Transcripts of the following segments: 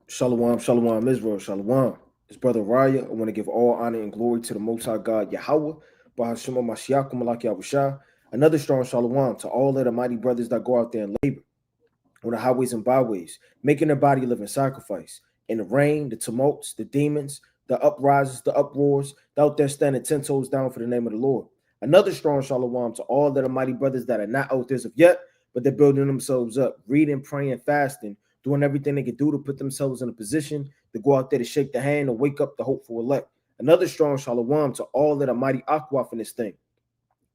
Shalom, shalom, Israel, shalom. It's Brother Raya. I want to give all honor and glory to the Most High God, Yahweh, Bahashima Mashiach, Malak Yahushua. Another strong shalom to all of the mighty brothers that go out there and labor on the highways and byways, making their body a living sacrifice. In the rain, the tumults, the demons, the uprises, the uproars, they're out there standing 10 toes down for the name of the Lord. Another strong shalom to all of the mighty brothers that are not out there as of yet, but they're building themselves up, reading, praying, fasting, doing everything they can do to put themselves in a position to go out there to shake the hand and wake up the hopeful elect. Another strong shalom to all of the mighty aquaf in this thing,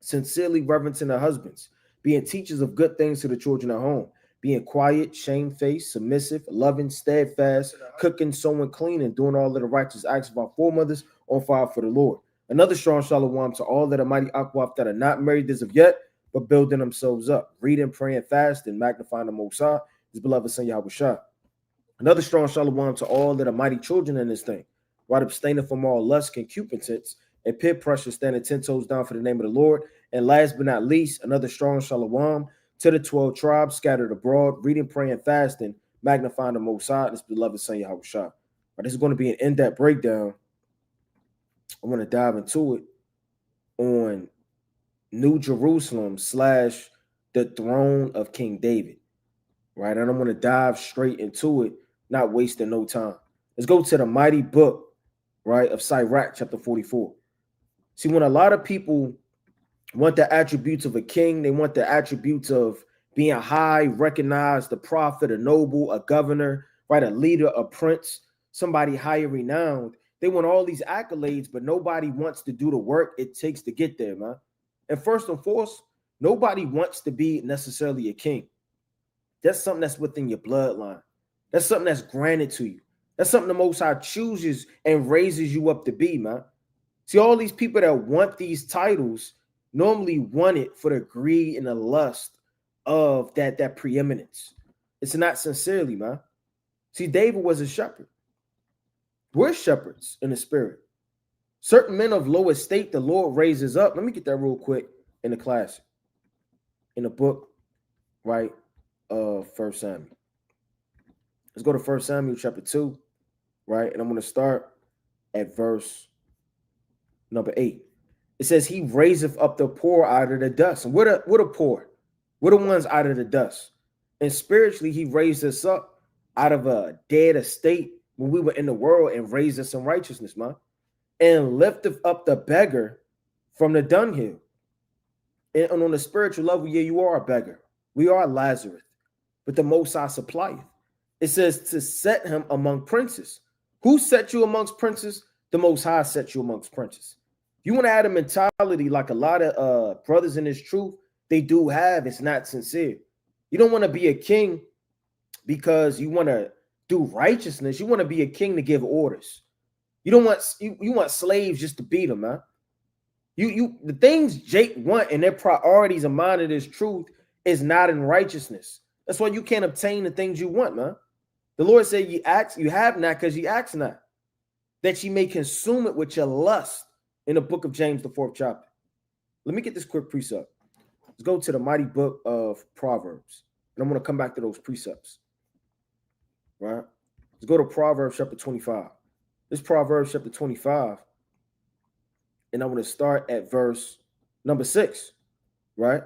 sincerely reverencing their husbands, being teachers of good things to the children at home, being quiet, shamefaced, submissive, loving, steadfast, cooking, sewing, cleaning, doing all of the righteous acts of our foremothers on fire for the Lord. Another strong shalom to all of the mighty aquaf that are not married as of yet, but building themselves up, reading, praying, fasting, magnifying the Most High, his beloved son Yahushua. Another strong shalom to all of the mighty children in this thing, right, abstaining from all lust, concupiscence, and peer pressure, standing 10 toes down for the name of the Lord. And last but not least, another strong shalom to the 12 tribes scattered abroad, reading, praying, fasting, magnifying the Most High, and his beloved son Yahushua. Right, this is going to be an in-depth breakdown. I want to dive into it on New Jerusalem / the throne of King David. Right, and I'm going to dive straight into it, not wasting no time. Let's go to the mighty book, right, of Sirach, chapter 44. See, when a lot of people want the attributes of a king, they want the attributes of being high, recognized, a prophet, a noble, a governor, right, a leader, a prince, somebody higher renowned. They want all these accolades, but nobody wants to do the work it takes to get there, man. And first and foremost, nobody wants to be necessarily a king. That's something that's within your bloodline. That's something that's granted to you. That's something the Most High chooses and raises you up to be, man. See, all these people that want these titles normally want it for the greed and the lust of that preeminence. It's not sincerely, man. See, David was a shepherd. We're shepherds in the spirit. Certain men of low estate, the Lord raises up. Let me get that real quick in the class, in the book, right, of 1 Samuel. Let's go to 1 Samuel chapter 2, right? And I'm going to start at verse number 8. It says, he raiseth up the poor out of the dust. And what are poor? We're the ones out of the dust. And spiritually, he raised us up out of a dead estate when we were in the world and raised us in righteousness, man. And lifteth up the beggar from the dunghill. And on the spiritual level, yeah, you are a beggar. We are Lazarus, but the Most High supplieth. It says to set him among princes. Who set you amongst princes? The Most High set you amongst princes. You want to add a mentality like a lot of brothers in this truth, they do have, it's not sincere. You don't want to be a king because you want to do righteousness. You want to be a king to give orders. You don't want you want slaves just to beat them, man. The things Jake want and their priorities of mind of this truth is not in righteousness. That's why you can't obtain the things you want, man. The Lord said, you have not because you ask not, that you may consume it with your lust, in the book of James, the 4th chapter. Let me get this quick precept. Let's go to the mighty book of Proverbs. And I'm going to come back to those precepts. Right? Let's go to Proverbs chapter 25. This Proverbs chapter 25. And I'm going to start at verse number 6. Right?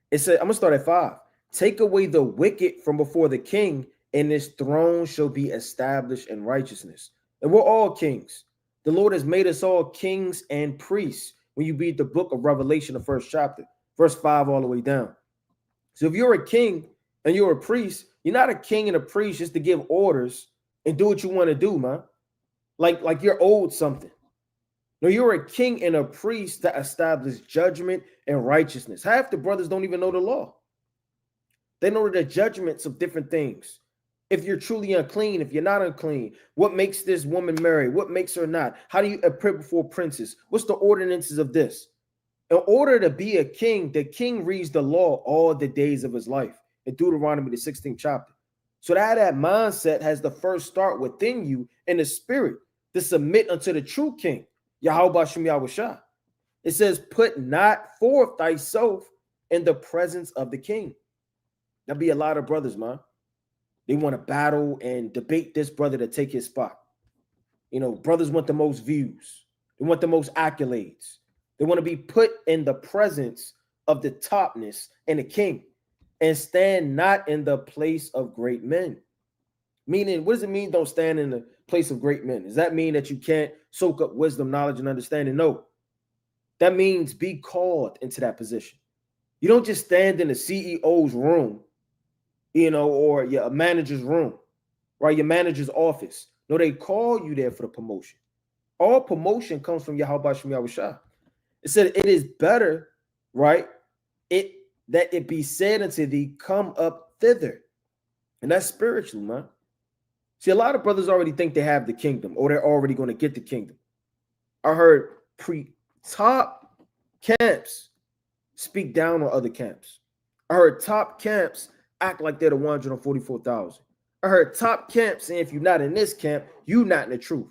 It said, I'm going to start at 5. Take away the wicked from before the king, and his throne shall be established in righteousness. And we're all kings. The Lord has made us all kings and priests. When you read the book of Revelation, the 1st chapter, verse 5 all the way down. So if you're a king and you're a priest, you're not a king and a priest just to give orders and do what you want to do, man. Like you're owed something. No, you're a king and a priest to establish judgment and righteousness. Half the brothers don't even know the law. They know the judgments of different things. If you're truly unclean, if you're not unclean, what makes this woman marry? What makes her not? How do you appear before princes? What's the ordinances of this? In order to be a king, the king reads the law all the days of his life in Deuteronomy, the 16th chapter. So that mindset has the first start within you in the spirit to submit unto the true king, Yahweh Shem Yahushua. It says, put not forth thyself in the presence of the king. There'll be a lot of brothers, man. They want to battle and debate this brother to take his spot. Brothers want the most views. They want the most accolades. They want to be put in the presence of the topness and the king and stand not in the place of great men. Meaning, what does it mean don't stand in the place of great men? Does that mean that you can't soak up wisdom, knowledge, and understanding? No. That means be called into that position. You don't just stand in the CEO's room, or your manager's room, right? Your manager's office. No, they call you there for the promotion. All promotion comes from Yahweh Shem Yahushua. It said it is better, right? That it be said unto thee, come up thither. And that's spiritual, man. See, a lot of brothers already think they have the kingdom, or they're already going to get the kingdom. I heard top camps speak down on other camps. I heard top camps act like they're the 144,000. I heard top camps saying if you're not in this camp, you're not in the truth.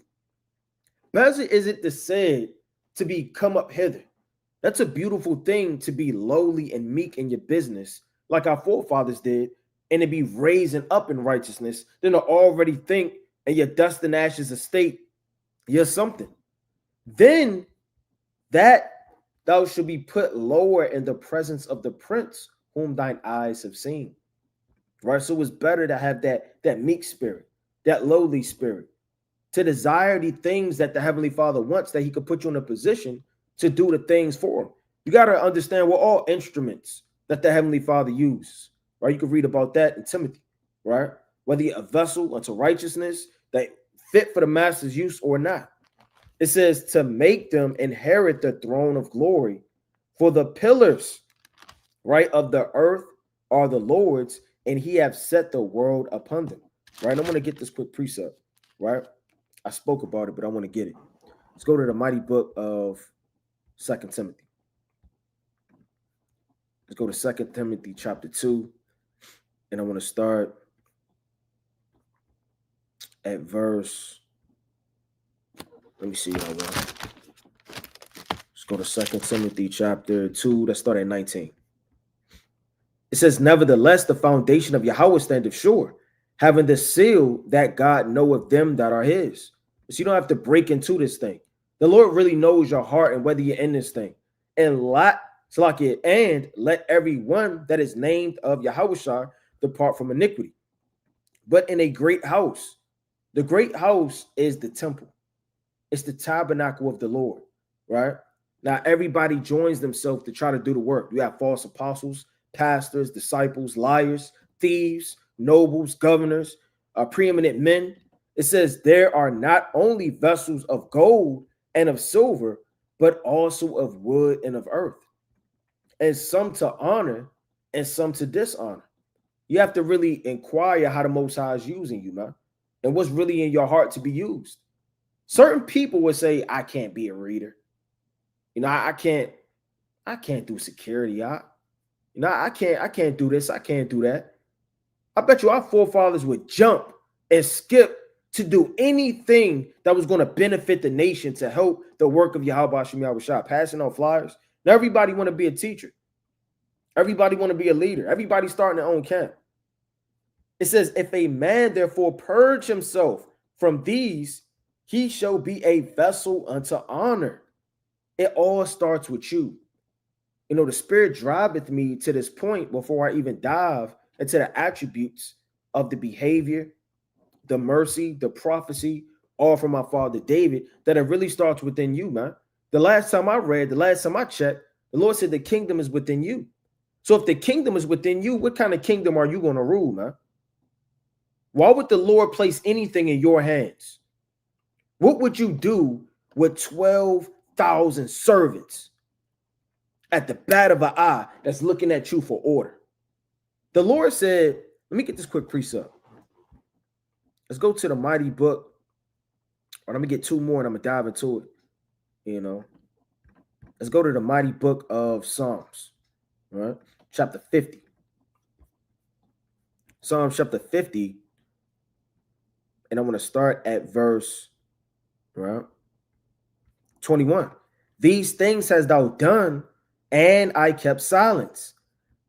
Better is it to say to be come up hither. That's a beautiful thing, to be lowly and meek in your business, like our forefathers did, and to be raising up in righteousness, than to already think in your dust and ashes estate, you're something. Then that thou should be put lower in the presence of the prince whom thine eyes have seen. Right? So it's better to have that meek spirit, that lowly spirit, to desire the things that the Heavenly Father wants, that he could put you in a position to do the things for him. You got to understand we're all instruments that the Heavenly Father uses. Right? You can read about that in Timothy, right? Whether you're a vessel unto righteousness that fit for the master's use or not. It says to make them inherit the throne of glory, for the pillars, right, of the earth are the Lord's, and he have set the world upon them. Right? I want to get this quick precept, right? I spoke about it, but I want to get it. Let's go to the mighty book of 2 Timothy. Let's go to 2 Timothy chapter 2. And I want to start at verse. Let me see. Let's go to 2 Timothy chapter 2. Let's start at 19. It says, nevertheless, the foundation of Yahweh standeth sure, having the seal that God knoweth them that are his. So you don't have to break into this thing. The Lord really knows your heart and whether you're in this thing. And let every one that is named of Yahushua depart from iniquity. But in a great house, the great house is the temple. It's the tabernacle of the Lord, right? Now, everybody joins themselves to try to do the work. You have false apostles, pastors, disciples, liars, thieves, nobles, governors, preeminent men. It says there are not only vessels of gold and of silver, but also of wood and of earth, and some to honor and some to dishonor. You have to really inquire how the Most High is using you, man, and what's really in your heart to be used. Certain people would say, I can't be a reader. I can't do security. I can't do this. I can't do that. I bet you our forefathers would jump and skip to do anything that was going to benefit the nation, to help the work of Yahweh Shem Yahushua, passing on flyers. Now everybody want to be a teacher. Everybody want to be a leader. Everybody starting their own camp. It says, if a man therefore purge himself from these, he shall be a vessel unto honor. It all starts with you. The Spirit driveth me to this point before I even dive into the attributes of the behavior, the mercy, the prophecy, all from my father David, that it really starts within you, man. The last time I checked, the Lord said the kingdom is within you. So if the kingdom is within you, what kind of kingdom are you going to rule, man? Why would the Lord place anything in your hands? What would you do with 12,000 servants at the bat of an eye that's looking at you for order? The Lord said, let me get this quick precept. Let's go to the mighty book. Or let me get two more and I'm going to dive into it. Let's go to the mighty book of Psalms, right? Chapter 50. Psalms chapter 50. And I'm going to start at verse 21. These things hast thou done, and I kept silence.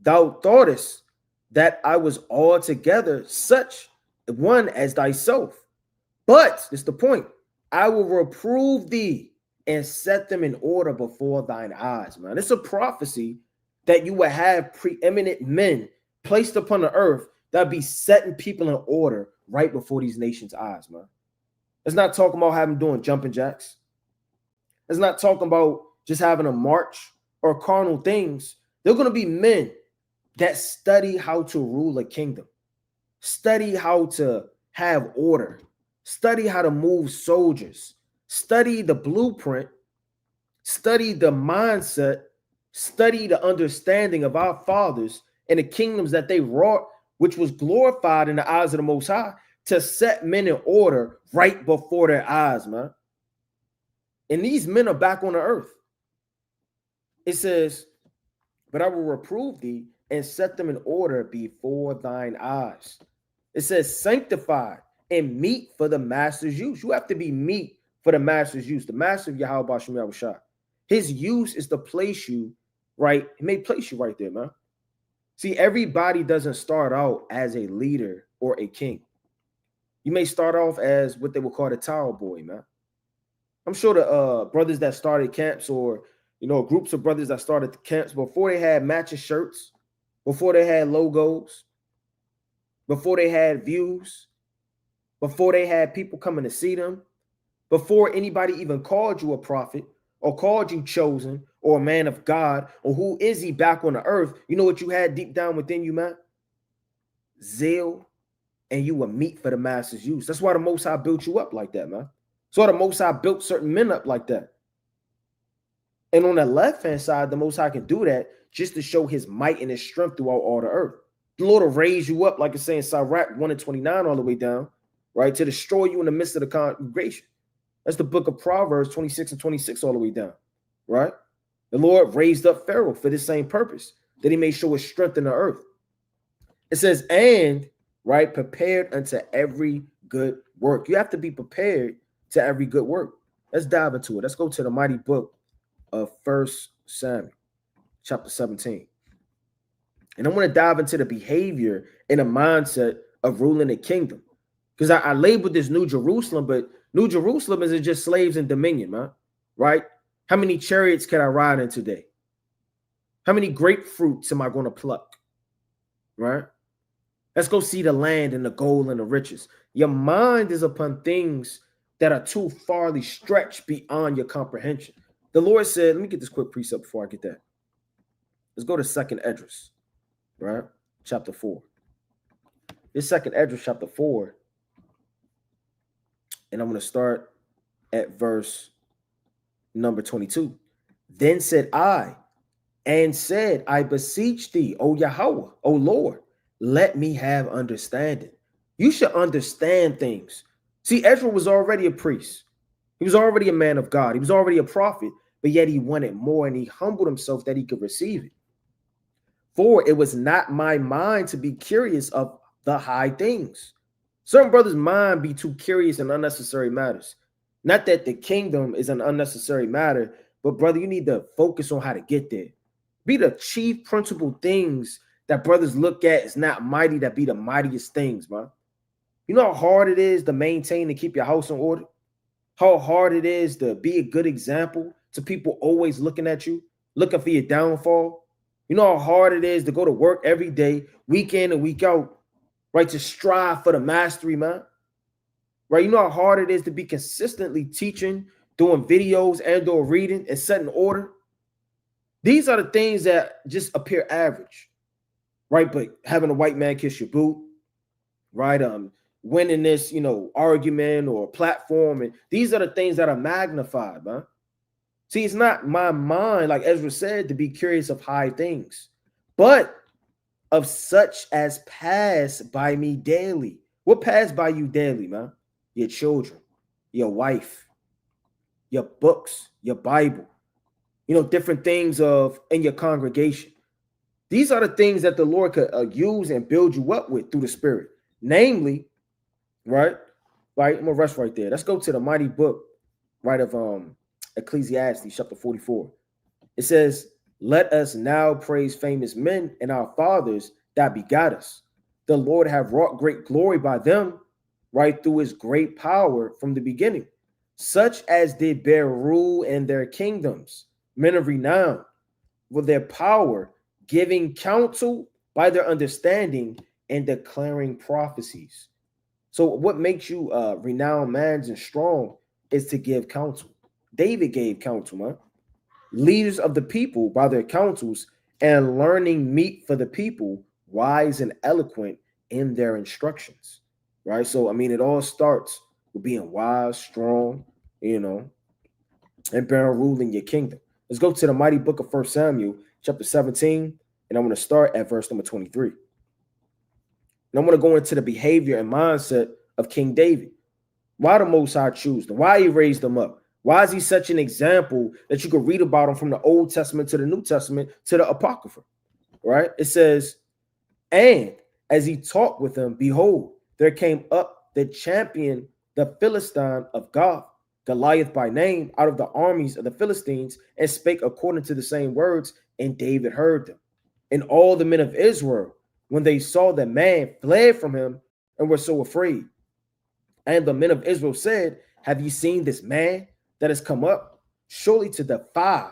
Thou thoughtest that I was altogether such one as thyself. But, this is the point, I will reprove thee and set them in order before thine eyes, man. It's a prophecy that you will have preeminent men placed upon the earth that be setting people in order right before these nations' eyes, man. It's not talking about having doing jumping jacks. It's not talking about just having a march or carnal things. They're going to be men that study how to rule a kingdom, study how to have order, study how to move soldiers, study the blueprint, study the mindset, study the understanding of our fathers and the kingdoms that they wrought, which was glorified in the eyes of the Most High, to set men in order right before their eyes, man. And these men are back on the earth. It says, but I will reprove thee and set them in order before thine eyes. It says, sanctified and meet for the master's use. You have to be meet for the master's use. The master of Yahweh Bashem Yahushua. His use is to place you right. He may place you right there, man. See, everybody doesn't start out as a leader or a king. You may start off as what they would call the towel boy, man. I'm sure the brothers that started camps, or groups of brothers that started the camps before they had matching shirts, before they had logos, before they had views, before they had people coming to see them, before anybody even called you a prophet or called you chosen or a man of God, or who is he back on the earth, you know what you had deep down within you, man? Zeal, and you were meat for the master's use. That's why the Most High built you up like that, man. So the Most High built certain men up like that. And on the left-hand side, the Most High can do that just to show his might and his strength throughout all the earth. The Lord will raise you up, like it's saying Sirach 1:29 all the way down, right, to destroy you in the midst of the congregation. That's the book of Proverbs 26 and 26 all the way down, right? The Lord raised up Pharaoh for this same purpose, that he may show his strength in the earth. It says, and, right, prepared unto every good work. You have to be prepared to every good work. Let's dive into it. Let's go to the mighty book of 1 Samuel, chapter 17. And I want to dive into the behavior and the mindset of ruling a kingdom. Because I labeled this New Jerusalem, but New Jerusalem isn't just slaves and dominion, man, right? How many chariots can I ride in today? How many grapefruits am I going to pluck, right? Let's go see the land and the gold and the riches. Your mind is upon things that are too farly stretched beyond your comprehension. The Lord said, let me get this quick precept before I get that. Let's go to 2nd Esdras, right? Chapter 4. This 2nd Esdras, chapter 4. And I'm going to start at verse number 22. Then said I, and said, I beseech thee, O Yahweh, O Lord, let me have understanding. You should understand things. See, Ezra was already a priest. He was already a man of God. He was already a prophet, but yet he wanted more, and he humbled himself that he could receive it. For it was not my mind to be curious of the high things. Certain brothers' mind be too curious in unnecessary matters. Not that the kingdom is an unnecessary matter, but brother, you need to focus on how to get there. Be the chief principal things that brothers look at is not mighty, that be the mightiest things, man. You know how hard it is to maintain and keep your house in order? How hard it is to be a good example to people always looking at you, looking for your downfall? You know how hard it is to go to work every day, week in and week out, right, to strive for the mastery, man? Right? You know how hard it is to be consistently teaching, doing videos and or reading and setting order? These are the things that just appear average, right? But having a white man kiss your boot, right? Winning this, argument or platform, and these are the things that are magnified, man. See, it's not my mind, like Ezra said, to be curious of high things, but of such as pass by me daily. What pass by you daily, man? Your children, your wife, your books, your Bible, different things in your congregation. These are the things that the Lord could use and build you up with through the Spirit. Namely, right? I'm gonna rest right there. Let's go to the mighty book, right, of Ecclesiastes, chapter 44. It says, let us now praise famous men and our fathers that begot us, the Lord have wrought great glory by them, right, through his great power from the beginning, such as did bear rule in their kingdoms, men of renown, with their power, giving counsel by their understanding and declaring prophecies. So what makes you renowned mans and strong is to give counsel. David gave counsel, man. Leaders of the people by their counsels and learning meet for the people, wise and eloquent in their instructions. Right. So I mean, it all starts with being wise, strong, you know, and bearing rule in your kingdom. Let's go to the mighty book of 1 Samuel, chapter 17, and I'm going to start at verse number 23. And I'm going to go into the behavior and mindset of King David. Why the Most High choose them? Why he raised them up? Why is he such an example that you could read about him from the Old Testament to the New Testament to the Apocrypha? Right? It says, and as he talked with them, behold, there came up the champion, the Philistine of God, Goliath by name, out of the armies of the Philistines, and spake according to the same words, and David heard them. And all the men of Israel, when they saw the man, fled from him and were so afraid. And the men of Israel said, have you seen this man that has come up? Surely to defy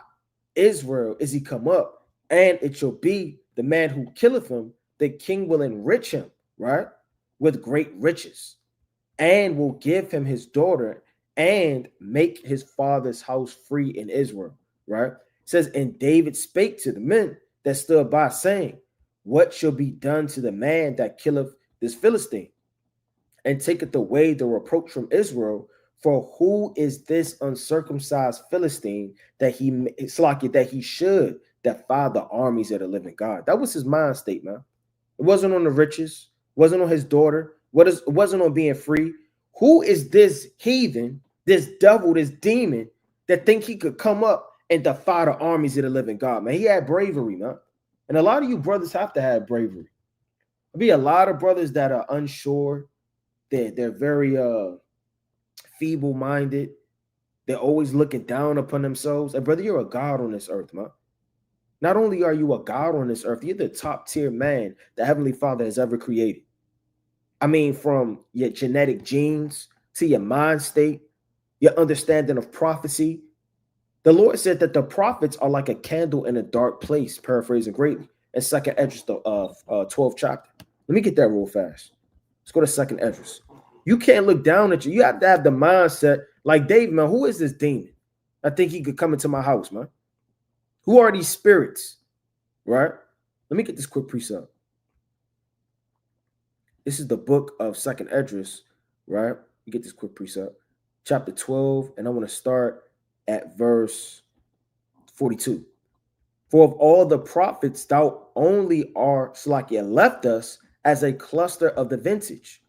Israel is he come up, and it shall be the man who killeth him, the king will enrich him, right, with great riches, and will give him his daughter, and make his father's house free in Israel, right? It says, and David spake to the men that stood by, saying, what shall be done to the man that killeth this Philistine, and taketh away the reproach from Israel? For who is this uncircumcised Philistine that he should defy the armies of the living God? That was his mind state, man. It wasn't on the riches, wasn't on his daughter, it wasn't on being free. Who is this heathen, this devil, this demon that think he could come up and defy the armies of the living God, man? He had bravery, man. And a lot of you brothers have to have bravery. There'll be a lot of brothers that are unsure. They're very feeble-minded. They're always looking down upon themselves. And brother, you're a God on this earth, man. Not only are you a God on this earth, you're the top tier man the Heavenly Father has ever created. I mean, from your genetic genes to your mind state, your understanding of prophecy. The Lord said that the prophets are like a candle in a dark place, paraphrasing greatly, in 2nd Esdras of 12th chapter. Let me get that real fast. Let's go to 2nd Esdras. You can't look down at you. You have to have the mindset like David, man. Who is this demon? I think he could come into my house, man. Who are these spirits? Right? Let me get this quick precept. This is the book of 2nd Esdras, right? You get this quick precept. Chapter 12, and I want to start at verse 42. For of all the prophets, thou only art Slakia left us as a cluster of the vintage,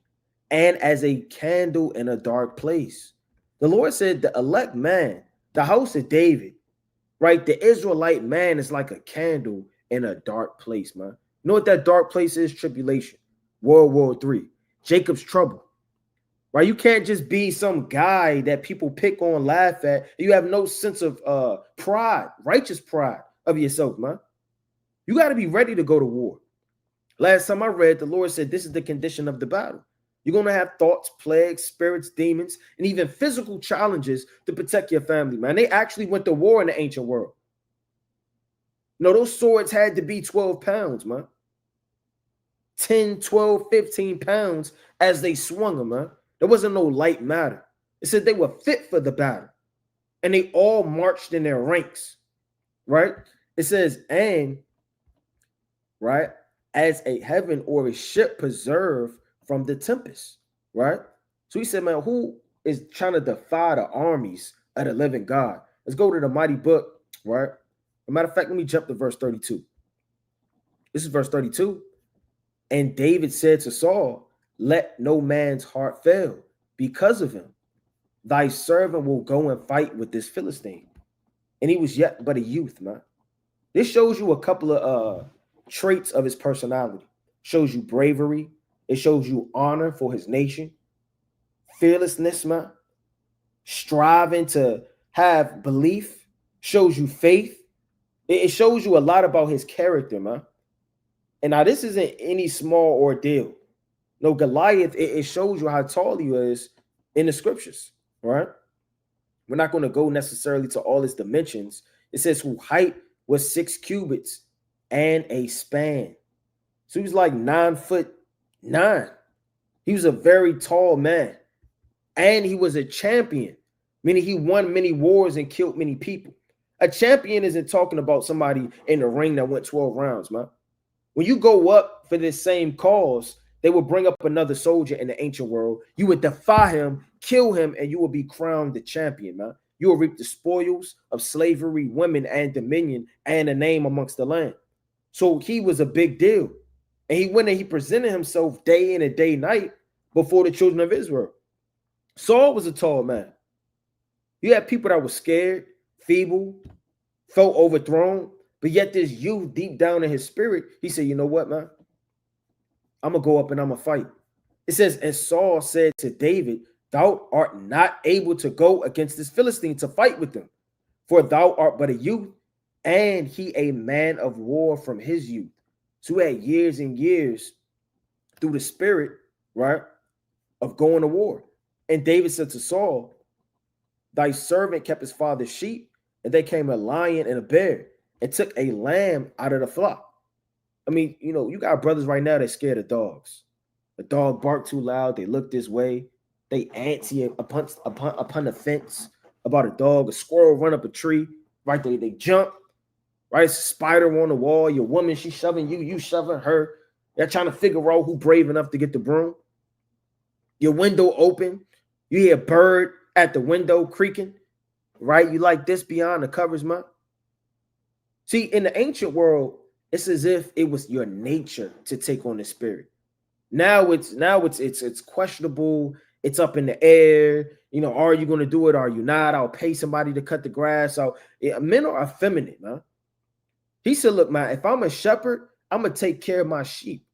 and as a candle in a dark place. The Lord said, the elect man, the house of David, right? The Israelite man is like a candle in a dark place, man. You know what that dark place is? Tribulation, World War III, Jacob's trouble, right? You can't just be some guy that people pick on, laugh at. You have no sense of pride, righteous pride of yourself, man. You got to be ready to go to war. Last time I read, the Lord said, this is the condition of the battle. You're going to have thoughts, plagues, spirits, demons, and even physical challenges to protect your family, man. They actually went to war in the ancient world. You know, those swords had to be 12 pounds, man. 10, 12, 15 pounds as they swung them, man. There wasn't no light matter. It said they were fit for the battle. And they all marched in their ranks, right? It says, and, right, as a heaven or a ship preserved from the tempest, right? So he said, man, who is trying to defy the armies of the living God? Let's go to the mighty book, right? As a matter of fact, let me jump to verse 32. This is verse 32. And David said to Saul, let no man's heart fail because of him. Thy servant will go and fight with this Philistine. And he was yet but a youth, man. This shows you a couple of traits of his personality. Shows you bravery. It shows you honor for his nation, fearlessness, man, striving to have belief, shows you faith. It shows you a lot about his character, man. And now this isn't any small ordeal. No, Goliath, it shows you how tall he is in the scriptures, right? We're not going to go necessarily to all his dimensions. It says whose height was 6 cubits and a span. So he was like 9'9". He was a very tall man. And he was a champion, meaning he won many wars and killed many people. A champion isn't talking about somebody in the ring that went 12 rounds, man. When you go up for this same cause, they will bring up another soldier in the ancient world. You would defy him, kill him, and you will be crowned the champion, man. You will reap the spoils of slavery, women, and dominion, and a name amongst the land. So he was a big deal. And he went and he presented himself day in and day night before the children of Israel. Saul was a tall man. You had people that were scared, feeble, felt overthrown, but yet this youth deep down in his spirit, he said, you know what, man? I'm going to go up and I'm going to fight. It says, and Saul said to David, thou art not able to go against this Philistine to fight with them, for thou art but a youth, and he a man of war from his youth. So he had years and years through the spirit, right, of going to war. And David said to Saul, thy servant kept his father's sheep, and there came a lion and a bear and took a lamb out of the flock. I mean, you know, you got brothers right now that scared of dogs. The dog bark too loud. They look this way. They antsy upon the fence about a dog. A squirrel run up a tree. Right there, they jump. Right, it's a spider on the wall. Your woman, she's shoving you. You shoving her. They're trying to figure out who brave enough to get the broom. Your window open. You hear a bird at the window creaking, right? You like this beyond the covers, man. See, in the ancient world, it's as if it was your nature to take on the spirit. Now it's questionable. It's up in the air. You know, are you going to do it? Are you not? I'll pay somebody to cut the grass. Men are effeminate, man. He said, look, man, if I'm a shepherd, I'm going to take care of my sheep.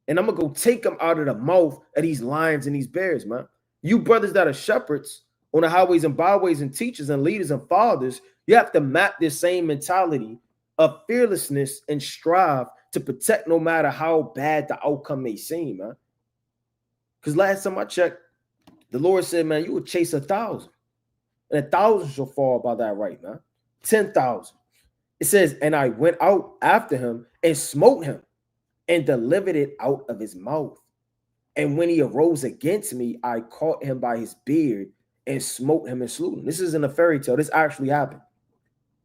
And I'm going to go take them out of the mouth of these lions and these bears, man. You brothers that are shepherds on the highways and byways and teachers and leaders and fathers, you have to map this same mentality of fearlessness and strive to protect no matter how bad the outcome may seem, man. Because last time I checked, the Lord said, man, you would chase 1,000. And 1,000 shall fall by that right, man. 10,000. It says, and I went out after him and smote him and delivered it out of his mouth. And when he arose against me, I caught him by his beard and smote him and slew him. This isn't a fairy tale. This actually happened.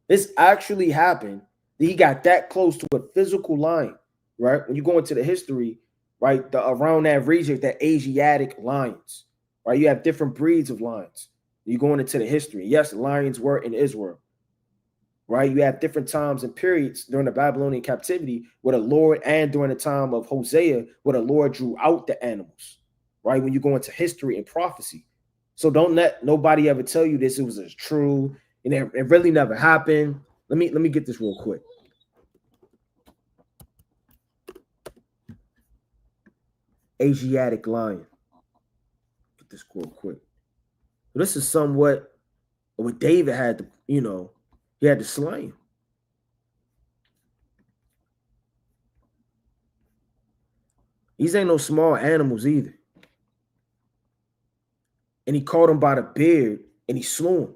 This actually happened. He got that close to a physical lion, right? When you go into the history, right, around that region, the Asiatic lions, right? You have different breeds of lions. You're going into the history. Yes, lions were in Israel, right? You have different times and periods during the Babylonian captivity where the Lord, and during the time of Hosea, where the Lord drew out the animals, right? When you go into history and prophecy. So don't let nobody ever tell you this. It was as true. And it really never happened. Let me get this real quick. Asiatic lion. Get this real quick. So this is somewhat what David had to, he had to slay him. These ain't no small animals either. And he caught him by the beard and he slew him.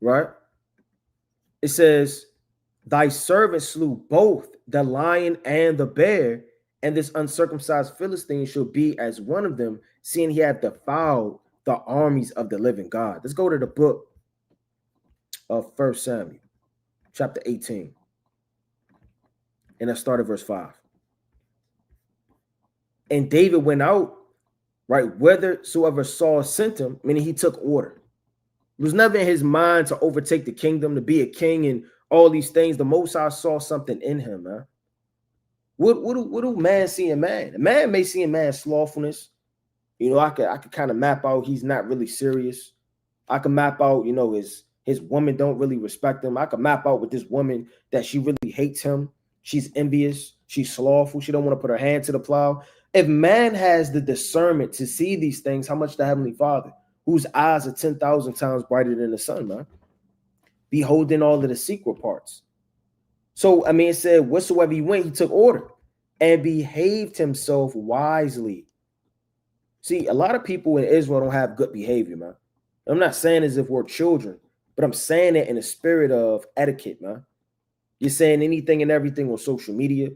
Right? It says, thy servant slew both the lion and the bear, and this uncircumcised Philistine shall be as one of them, seeing he had defiled the armies of the living God. Let's go to the book of 1 Samuel, chapter 18. And let's start at verse 5. And David went out, right, whithersoever Saul sent him, meaning he took order. It was never in his mind to overtake the kingdom, to be a king and all these things. The Most High saw something in him, man. What do man see in man? A man may see in man slothfulness. I could kind of map out he's not really serious. I can map out, his woman don't really respect him. I can map out with this woman that she really hates him. She's envious. She's slothful. She don't want to put her hand to the plow. If man has the discernment to see these things, how much the Heavenly Father, whose eyes are 10,000 times brighter than the sun, man, beholding all of the secret parts. So, I mean, it said, whatsoever he went, he took order and behaved himself wisely. See, a lot of people in Israel don't have good behavior, man. I'm not saying as if we're children, but I'm saying it in a spirit of etiquette, man. You're saying anything and everything on social media.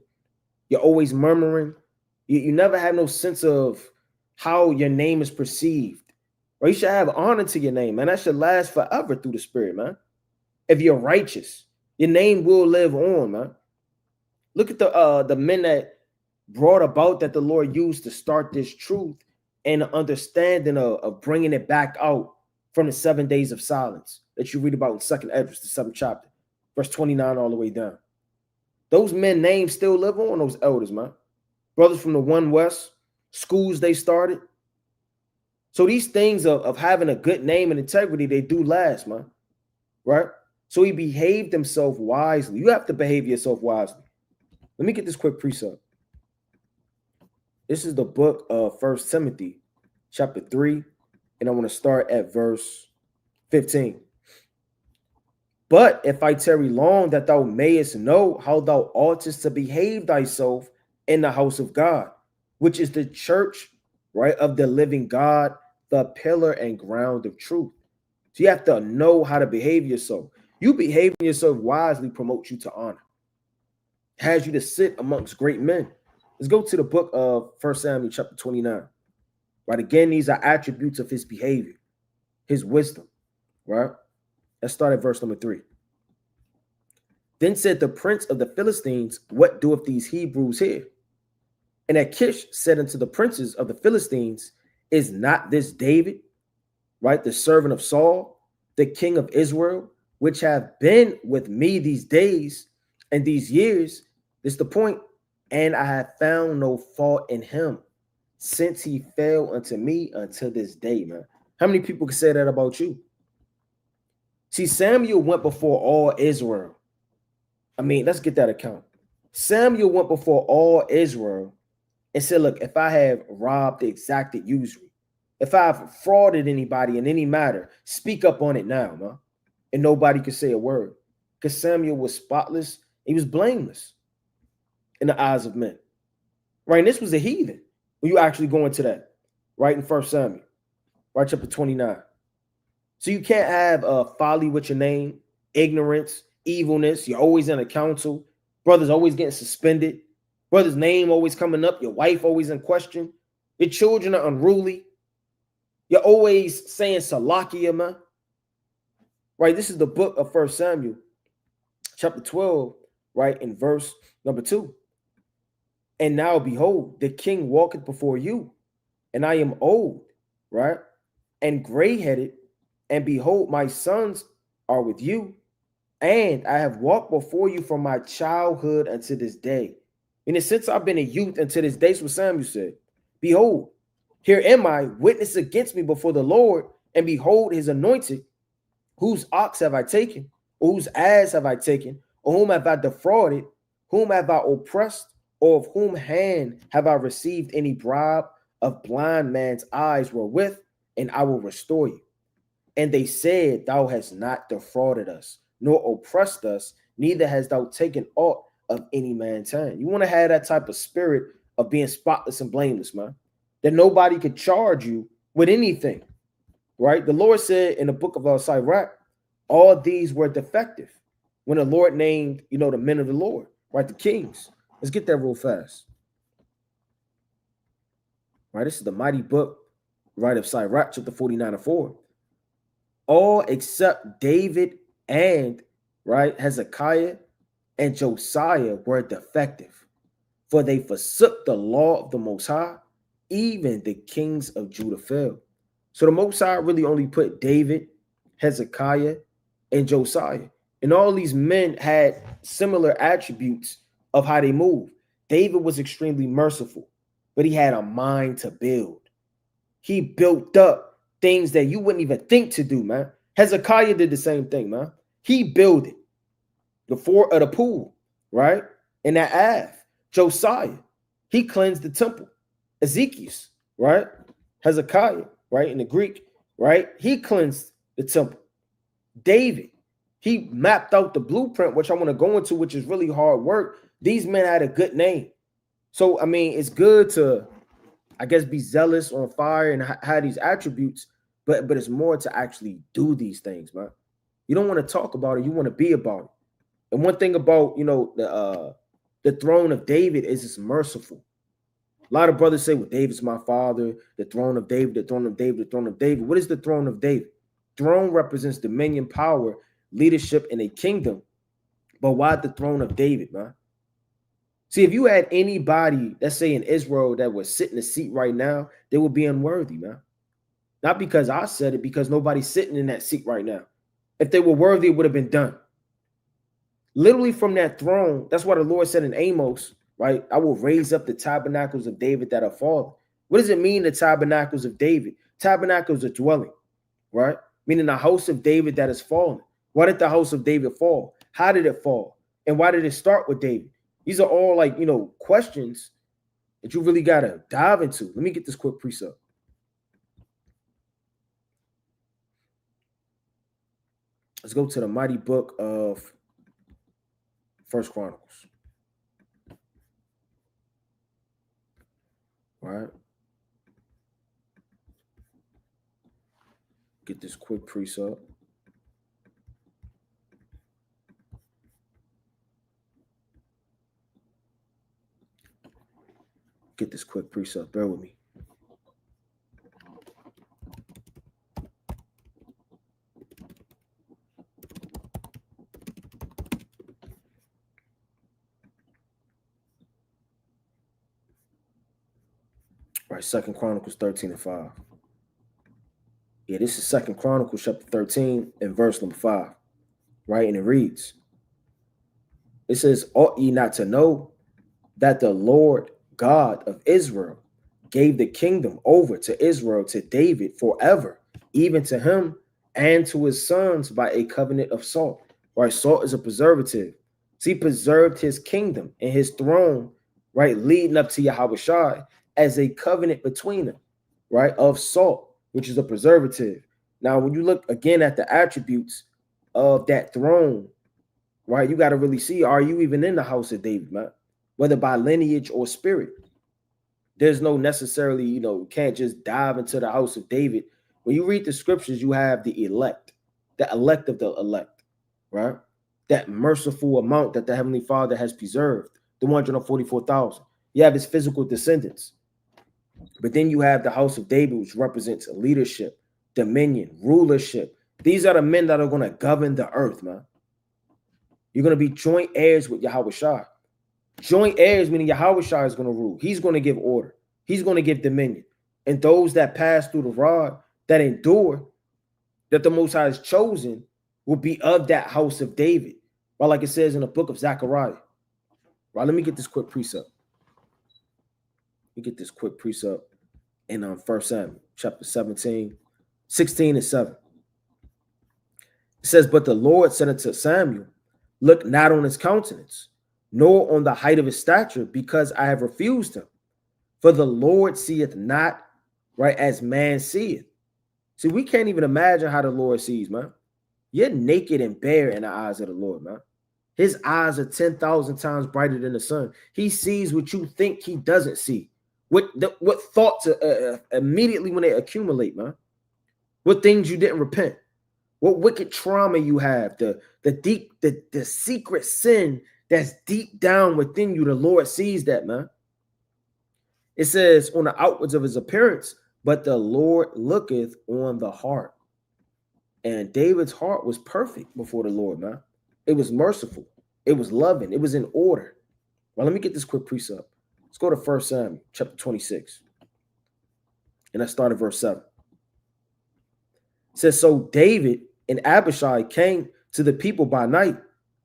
You're always murmuring. You never have no sense of how your name is perceived. Or you should have honor to your name, man. That should last forever through the spirit, man. If you're righteous, your name will live on, man. Look at the men that brought about that the Lord used to start this truth and the understanding of bringing it back out from the 7 days of silence that you read about in 2nd Esdras, the 7th chapter, verse 29 all the way down. Those men names still live on, those elders, man. Brothers from the One West, schools they started. So these things of having a good name and integrity, they do last, man. Right? So he behaved himself wisely. You have to behave yourself wisely. Let me get this quick precept. This is the book of 1 Timothy, chapter 3, and I want to start at verse 15. But if I tarry long, that thou mayest know how thou oughtest to behave thyself in the house of God, which is the church, right, of the living God, the pillar and ground of truth. So you have to know how to behave yourself. You behaving yourself wisely promotes you to honor. It has you to sit amongst great men. Let's go to the book of 1 Samuel chapter 29. Right, again, these are attributes of his behavior, his wisdom, right? Let's start at verse number 3. Then said the prince of the Philistines, what doeth these Hebrews here? And Achish said unto the princes of the Philistines, is not this David, right, the servant of Saul, the king of Israel, which have been with me these days and these years? This is the point. And I have found no fault in him, since he fell unto me until this day, man. How many people can say that about you? See, Samuel went before all Israel. I mean, let's get that account. Samuel went before all Israel and said, look, if I have robbed, exacted usury, if I've frauded anybody in any matter, speak up on it now, man. And nobody could say a word, because Samuel was spotless. He was blameless in the eyes of men. Right? And this was a heathen. When you actually go into that, right, in 1 Samuel, right, chapter 29. So you can't have folly with your name, ignorance, evilness. You're always in a council. Brothers always getting suspended. Brother's name always coming up. Your wife always in question. Your children are unruly. You're always saying Salakia, man. Right? This is the book of 1 Samuel, chapter 12, right, in verse number 2. And now, behold, the king walketh before you, and I am old, right, and gray-headed, and behold, my sons are with you, and I have walked before you from my childhood unto this day. And since I've been a youth until this day, so Samuel said, behold, here am I, witness against me before the Lord, and behold his anointed, whose ox have I taken, or whose ass have I taken, or whom have I defrauded, whom have I oppressed, or of whom hand have I received any bribe of blind man's eyes wherewith, and I will restore you. And they said, thou hast not defrauded us, nor oppressed us, neither hast thou taken aught of any man's hand. You want to have that type of spirit of being spotless and blameless, man, that nobody could charge you with anything, right? The Lord said in the book of Sirach, all these were defective when the Lord named, the men of the Lord, right? The kings. Let's get that real fast. Right, this is the mighty book, right, of Sirach, chapter 49:4. All except David and, right, Hezekiah and Josiah were defective, for they forsook the law of the Most High. Even the kings of Judah fell. So the Most High really only put David, Hezekiah, and Josiah. And all these men had similar attributes of how they move. David was extremely merciful, but he had a mind to build. He built up things that you wouldn't even think to do, man. Hezekiah did the same thing, man. He built it. The pool, right? And that Av. Josiah, he cleansed the temple. Ezekiel, right? Hezekiah, right? In the Greek, right? He cleansed the temple. David, he mapped out the blueprint, which I want to go into, which is really hard work. These men had a good name. So, I mean, it's good to I guess, be zealous, on fire, and have these attributes, but it's more to actually do these things, man. You don't want to talk about it, you want to be about it. And one thing about, the throne of David is it's merciful. A lot of brothers say, well, David's my father, the throne of David, the throne of David, the throne of David. What is the throne of David? Throne represents dominion, power, leadership in a kingdom. But why the throne of David, man? See, if you had anybody, let's say in Israel, that was sitting in the seat right now, they would be unworthy, man. Not because I said it, because nobody's sitting in that seat right now. If they were worthy, it would have been done. Literally from that throne, that's why the Lord said in Amos, right? I will raise up the tabernacles of David that are fallen. What does it mean, the tabernacles of David? Tabernacles are dwelling, right? Meaning the house of David that is fallen. Why did the house of David fall? How did it fall? And why did it start with David? These are all questions that you really got to dive into. Let me get this quick precept. Let's go to the mighty book of First Chronicles. All right. Get this quick precept. Get this quick precept. Bear with me. All right, Second Chronicles 13:5. Yeah, this is Second Chronicles chapter 13 and verse number 5. Right, and it reads, it says, ought ye not to know that the Lord God of Israel gave the kingdom over to Israel, to David forever, even to him and to his sons by a covenant of salt. Right, salt is a preservative. So he preserved his kingdom and his throne, right, leading up to Yahweh as a covenant between them, right, of salt, which is a preservative. Now, when you look again at the attributes of that throne, right, you got to really see, are you even in the house of David, man? Whether by lineage or spirit. There's no necessarily, you can't just dive into the house of David. When you read the scriptures, you have the elect of the elect, right? That merciful amount that the Heavenly Father has preserved, the 144,000. You have his physical descendants. But then you have the house of David, which represents leadership, dominion, rulership. These are the men that are going to govern the earth, man. You're going to be joint heirs with Yahweh Shai. Joint heirs, meaning Yahweh Shai is going to rule. He's going to give order. He's going to give dominion. And those that pass through the rod, that endure, that the Most High has chosen, will be of that house of David. Right, like it says in the book of Zechariah. Right, let me get this quick precept. In 1 Samuel chapter 17, 16 and 7. It says, but the Lord said unto Samuel, look not on his countenance, nor on the height of his stature, because I have refused him. For the Lord seeth not, right, as man seeth. See, we can't even imagine how the Lord sees, man. You're naked and bare in the eyes of the Lord, man. His eyes are 10,000 times brighter than the sun. He sees what you think he doesn't see. What thoughts immediately when they accumulate, man. What things you didn't repent. What wicked trauma you have. The secret sin that's deep down within you. The Lord sees that, man. It says on the outwards of his appearance, but the Lord looketh on the heart. And David's heart was perfect before the Lord, man. It was merciful. It was loving. It was in order. Well, let me get this quick precept. Let's go to 1 Samuel chapter 26. And let's start at verse 7. It says, so David and Abishai came to the people by night,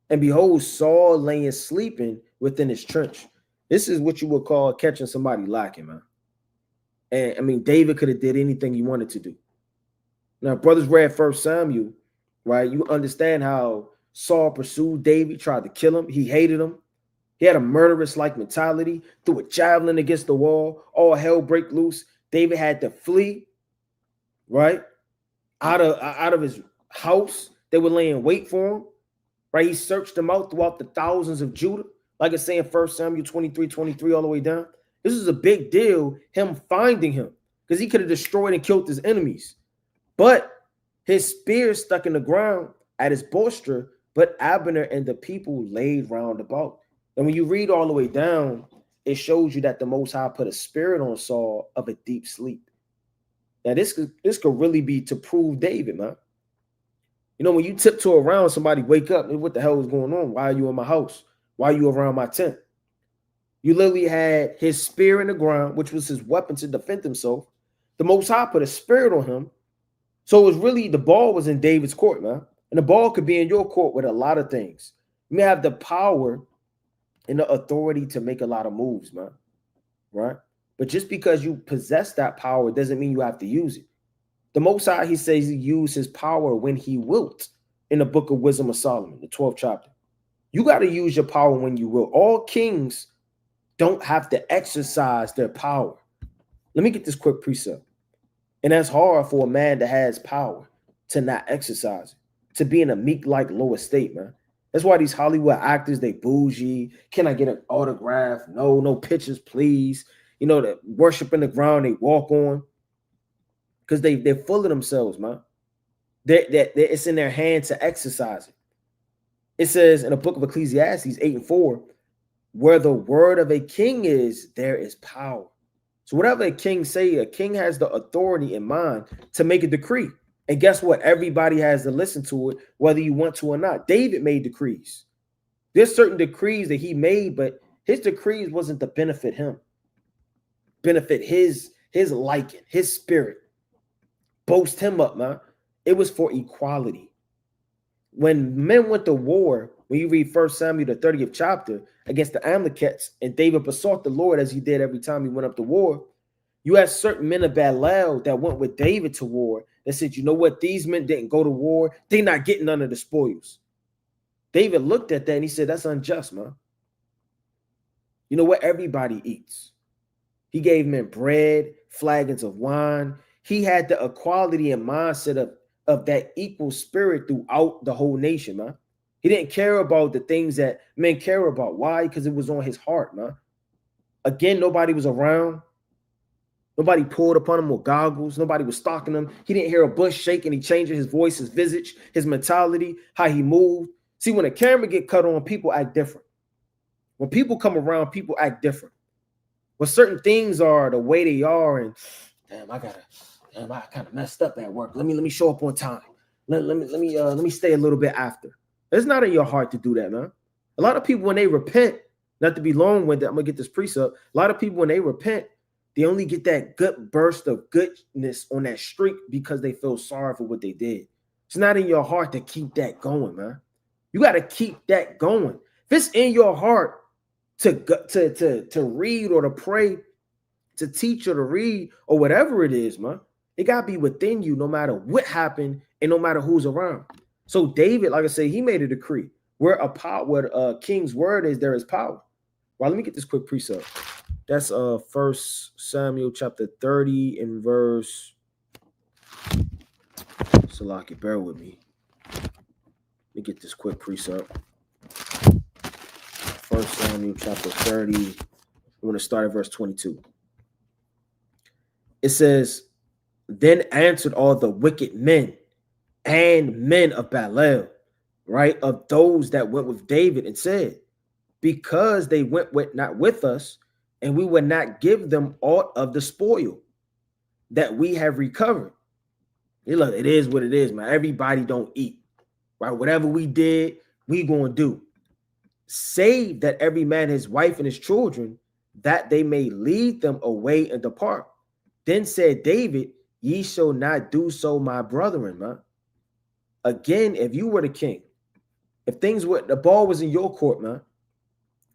and behold, Saul laying sleeping within his trench. This is what you would call catching somebody lacking, man. And I mean, David could have did anything he wanted to do. Now, brothers read 1 Samuel, right? You understand how Saul pursued David, tried to kill him. He hated him. He had a murderous-like mentality, threw a javelin against the wall. All hell break loose. David had to flee, right? Out of his house. They were laying wait for him, right? He searched them out throughout the thousands of Judah. Like it's saying 1 Samuel 23:23 all the way down. This is a big deal, him finding him, because he could have destroyed and killed his enemies. But his spear stuck in the ground at his bolster, but Abner and the people laid round about. And when you read all the way down, it shows you that the Most High put a spirit on Saul of a deep sleep. Now, this could really be to prove David, man. You know, when you tiptoe around, somebody wake up, what the hell is going on? Why are you in my house? Why are you around my tent? You literally had his spear in the ground, which was his weapon to defend himself. The Most High put a spirit on him. So it was really, the ball was in David's court, man. And the ball could be in your court with a lot of things. You may have the power and the authority to make a lot of moves, man. Right? But just because you possess that power doesn't mean you have to use it. The Most High, he says he used his power when he wilt in the book of Wisdom of Solomon, the 12th chapter. You got to use your power when you will. All kings don't have to exercise their power. Let me get this quick precept. And that's hard for a man that has power to not exercise it, to be in a meek-like low estate, man. That's why these Hollywood actors, they bougie. Can I get an autograph? No pictures, please. You know, the worship in the ground they walk on. Because they're full of themselves, man. It's in their hand to exercise it. It says in the book of Ecclesiastes 8:4, where the word of a king is, there is power. So whatever a king say, a king has the authority in mind to make a decree. And guess what? Everybody has to listen to it, whether you want to or not. David made decrees. There's certain decrees that he made, but his decrees wasn't to benefit him. Benefit his liking, his spirit. Boast him up, man. It was for equality. When men went to war, when you read 1 Samuel, the 30th chapter, against the Amalekites, and David besought the Lord as he did every time he went up to war, you had certain men of Belial that went with David to war that said, you know what, these men didn't go to war. They're not getting none of the spoils. David looked at that and he said, that's unjust, man. You know what? Everybody eats. He gave men bread, flagons of wine. He had the equality and mindset of that equal spirit throughout the whole nation, man. He didn't care about the things that men care about. Why? Because it was on his heart, man. Again, nobody was around. Nobody pulled upon him with goggles. Nobody was stalking him. He didn't hear a bush shaking. He changed his voice, his visage, his mentality, how he moved. See, when a camera get cut on, people act different. When people come around, people act different. When certain things are the way they are, and I kind of messed up at work. Let me show up on time. Let me stay a little bit after. It's not in your heart to do that, man. A lot of people, when they repent, not to be long-winded, I'm gonna get this precept. A lot of people, when they repent, they only get that good burst of goodness on that streak because they feel sorry for what they did. It's not in your heart to keep that going, man. You got to keep that going. If it's in your heart to read or to pray, to teach or to read or whatever it is, man, it got to be within you no matter what happened and no matter who's around. So David, like I say, he made a decree where a king's word is, there is power. Well, let me get this quick precept. That's 1 Samuel chapter 30 and verse. Salaki, bear with me. Let me get this quick precept. 1 Samuel chapter 30. I'm going to start at verse 22. It says, then answered all the wicked men and men of Belial, right, of those that went with David, and said, because they went not with us, and we would not give them aught of the spoil that we have recovered. Look, it is what it is, man. Everybody don't eat, right? Whatever we did, we gonna do. Save that every man his wife and his children, that they may lead them away and depart. Then said David, ye shall not do so, my brethren, man. Again, if you were the king, if things were, the ball was in your court, man,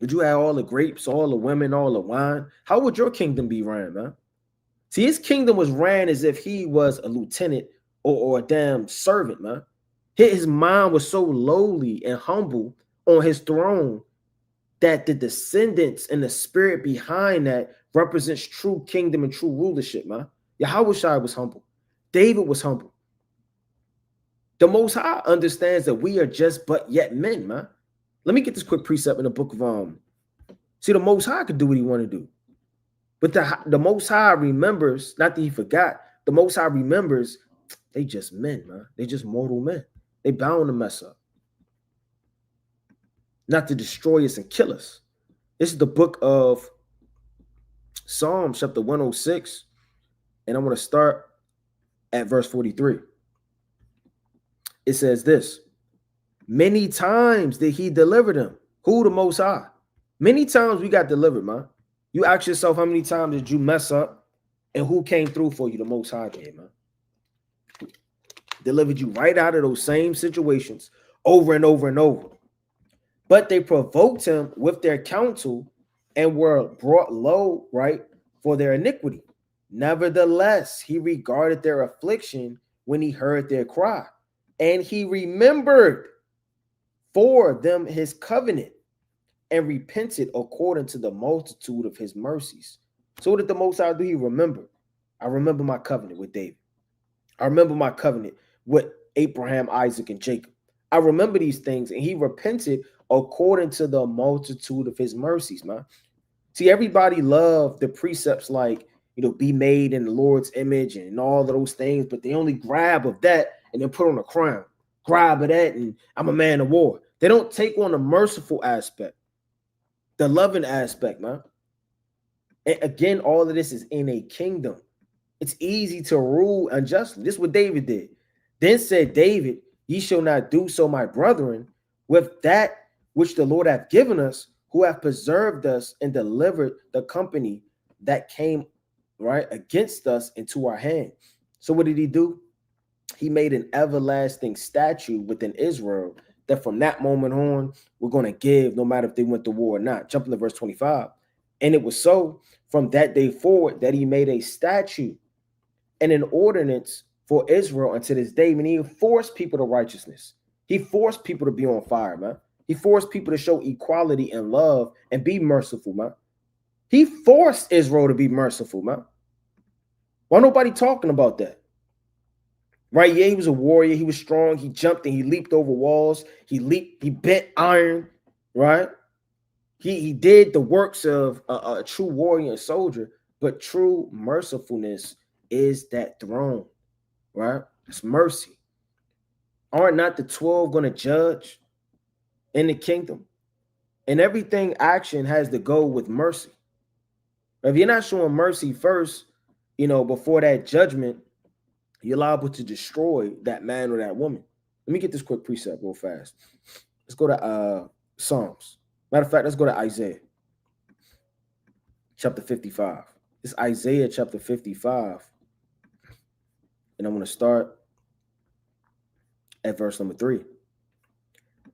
would you have all the grapes, all the women, all the wine? How would your kingdom be ran, man? See, his kingdom was ran as if he was a lieutenant or a damn servant, man. His mind was so lowly and humble on his throne that the descendants and the spirit behind that represents true kingdom and true rulership, man. Yahushua was humble. David was humble. The Most High understands that we are just but yet men, man. Let me get this quick precept in the book of See, the Most High could do what he want to do. But the Most High remembers, not that he forgot, the Most High remembers they just men, man. They just mortal men. They bound to mess up, not to destroy us and kill us. This is the book of Psalms, chapter 106, and I'm going to start at verse 43. It says this: many times did he deliver them. Who? The Most High. Many times we got delivered, man. You ask yourself, how many times did you mess up, and who came through for you? The Most High did, man. Delivered you right out of those same situations over and over and over. But they provoked him with their counsel and were brought low, right, for their iniquity. Nevertheless, he regarded their affliction when he heard their cry, and he remembered for them his covenant and repented according to the multitude of his mercies. So what did the Most High do? He remembered. I remember my covenant with David. I remember my covenant with Abraham, Isaac, and Jacob. I remember these things, and he repented according to the multitude of his mercies, man. See, everybody loved the precepts like, be made in the Lord's image and all of those things, but they only grab of that and then put on a crown. Grab of that, and I'm a man of war. They don't take on the merciful aspect, the loving aspect, man. And again, all of this is in a kingdom. It's easy to rule unjustly. This is what David did. Then said David, ye shall not do so, my brethren, with that which the Lord hath given us, who hath preserved us and delivered the company that came right against us into our hand. So what did he do? He made an everlasting statute within Israel that from that moment on, we're going to give no matter if they went to war or not. Jump into verse 25. And it was so from that day forward that he made a statute and an ordinance for Israel unto this day. When he forced people to righteousness, he forced people to be on fire, man. He forced people to show equality and love and be merciful, man. He forced Israel to be merciful, man. Why nobody talking about that? Right? Yeah, he was a warrior. He was strong. He jumped and he leaped over walls. He bent iron, right? He did the works of a true warrior and soldier, but true mercifulness is that throne, right? It's mercy. Are not the 12 going to judge in the kingdom? And everything action has to go with mercy. If you're not showing mercy first, before that judgment, you're liable to destroy that man or that woman. Let me get this quick precept real fast. Let's go to Psalms. Matter of fact, let's go to Isaiah chapter 55. It's Isaiah chapter 55. And I'm going to start at verse number 3.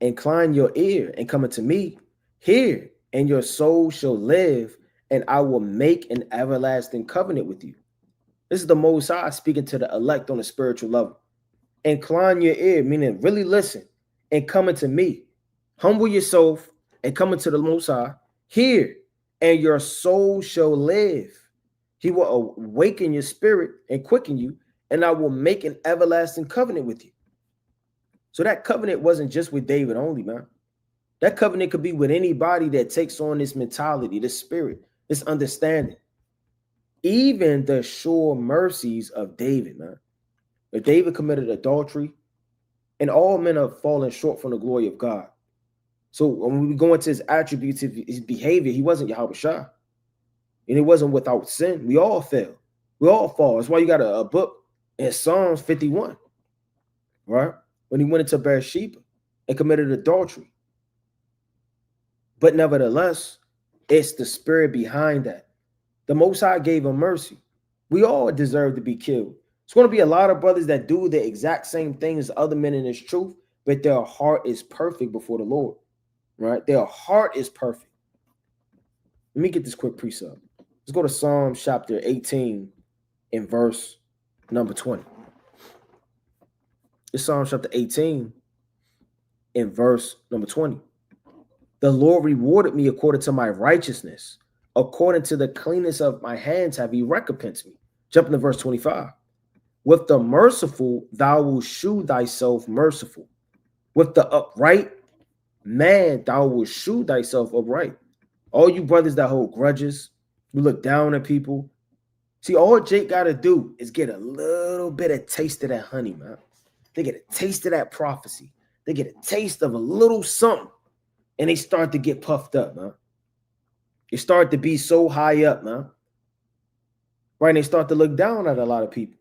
Incline your ear and come unto me. Hear, and your soul shall live, and I will make an everlasting covenant with you. This is the Most High speaking to the elect on a spiritual level. Incline your ear, meaning really listen, and come unto me. Humble yourself and come into the Most High. Hear, and your soul shall live. He will awaken your spirit and quicken you, and I will make an everlasting covenant with you. So that covenant wasn't just with David only, man. That covenant could be with anybody that takes on this mentality, this spirit, this understanding. Even the sure mercies of David, man. But David committed adultery, and all men have fallen short from the glory of God. So when we go into his attributes, his behavior, he wasn't Yahweh Shah. And it wasn't without sin. We all fail. We all fall. That's why you got a book in Psalms 51, right? When he went into Bathsheba and committed adultery. But nevertheless, it's the spirit behind that. The Most High gave him mercy. We all deserve to be killed. It's going to be a lot of brothers that do the exact same thing as other men in this truth, but their heart is perfect before the Lord, right? Their heart is perfect. Let me get this quick precept. Let's go to Psalm chapter 18 in verse number 20. It's Psalm chapter 18 in verse number 20. The Lord rewarded me according to my righteousness. According to the cleanness of my hands have he recompensed me. Jump into verse 25. With the merciful, thou wilt shew thyself merciful. With the upright man, thou wilt shew thyself upright. All you brothers that hold grudges, You look down at people. See, all Jake got to do is get a little bit of taste of that honey, man. They get a taste of that prophecy. They get a taste of a little something, and they start to get puffed up, man. They start to be so high up, man. Right? And they start to look down at a lot of people.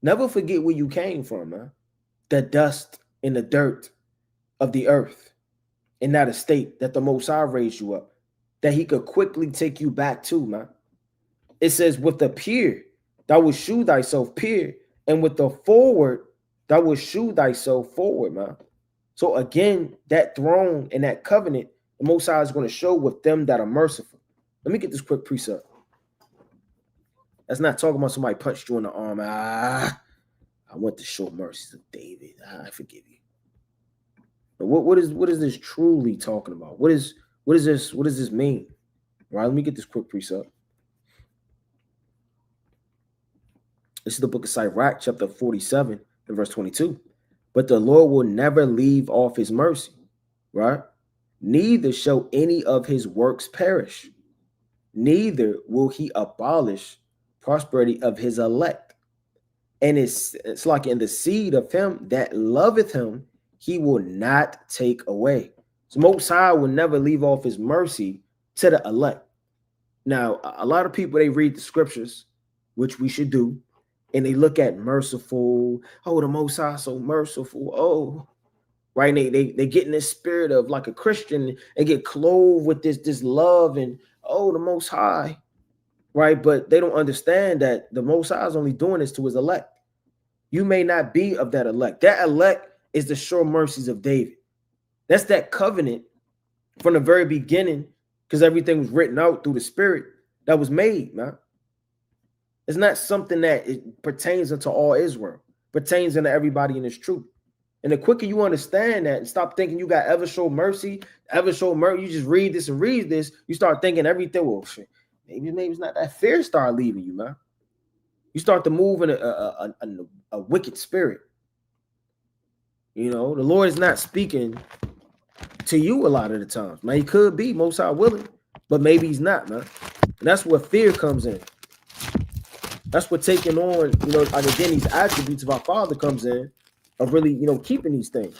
Never forget where you came from, man. The dust and the dirt of the earth, and not a state that the Most High raised you up, that he could quickly take you back to, man. It says, with the peer, thou will shew thyself peer, and with the forward, thou will shew thyself forward, man. So again, that throne and that covenant, the Most High is going to show with them that are merciful. Let me get this quick precept. That's not talking about somebody punched you in the arm. I want to show mercies of David. I forgive you. But what is this truly talking about? What does this mean? All right, let me get this quick precept. This is the book of Sirach, chapter 47, and verse 22. But the Lord will never leave off his mercy, right? Neither shall any of his works perish. Neither will he abolish prosperity of his elect. And it's like in the seed of him that loveth him, he will not take away. So Most High will never leave off his mercy to the elect. Now, a lot of people, they read the scriptures, which we should do, and they look at merciful. Oh, the Most High so merciful. Oh, right. And they get in this spirit of like a Christian and get clothed with this love and oh, the Most High. Right. But they don't understand that the Most High is only doing this to his elect. You may not be of that elect. That elect is the sure mercies of David. That's that covenant from the very beginning, because everything was written out through the spirit that was made, man. It's not something that it pertains unto all Israel, pertains unto everybody in this truth. And the quicker you understand that and stop thinking you got ever show mercy, you just read this and read this, you start thinking everything, well, shit, maybe it's not that fear start leaving you, man. You start to move in a wicked spirit. You know, the Lord is not speaking to you a lot of the times, man. He could be, Most High willing, but maybe he's not, man. And that's where fear comes in. That's what taking on, like again, these attributes of our Father comes in, of really, keeping these things.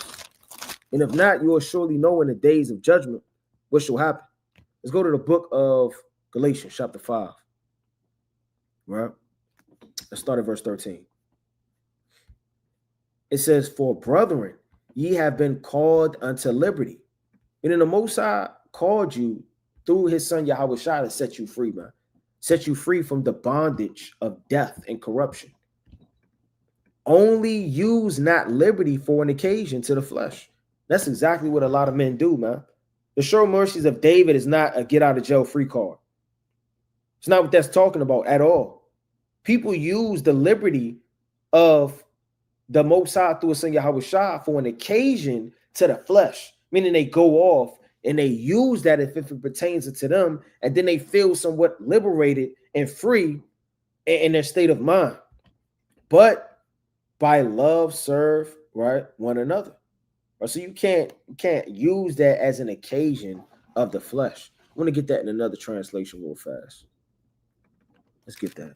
And if not, you will surely know in the days of judgment what shall happen. Let's go to the book of Galatians, chapter 5. Right? Let's start at verse 13. It says, for brethren, ye have been called unto liberty. And the Most High called you through his son Yahweh Shai to set you free, man. Set you free from the bondage of death and corruption. Only use not liberty for an occasion to the flesh. That's exactly what a lot of men do, man. The sure mercies of David is not a get out of jail free card. It's not what that's talking about at all. People use the liberty of the Most High through his son Yahweh Shai for an occasion to the flesh, meaning they go off and they use that if it pertains to them, and then they feel somewhat liberated and free in their state of mind. But by love serve, right, one another. So you can't use that as an occasion of the flesh. I want to get that in another translation real fast. Let's get that.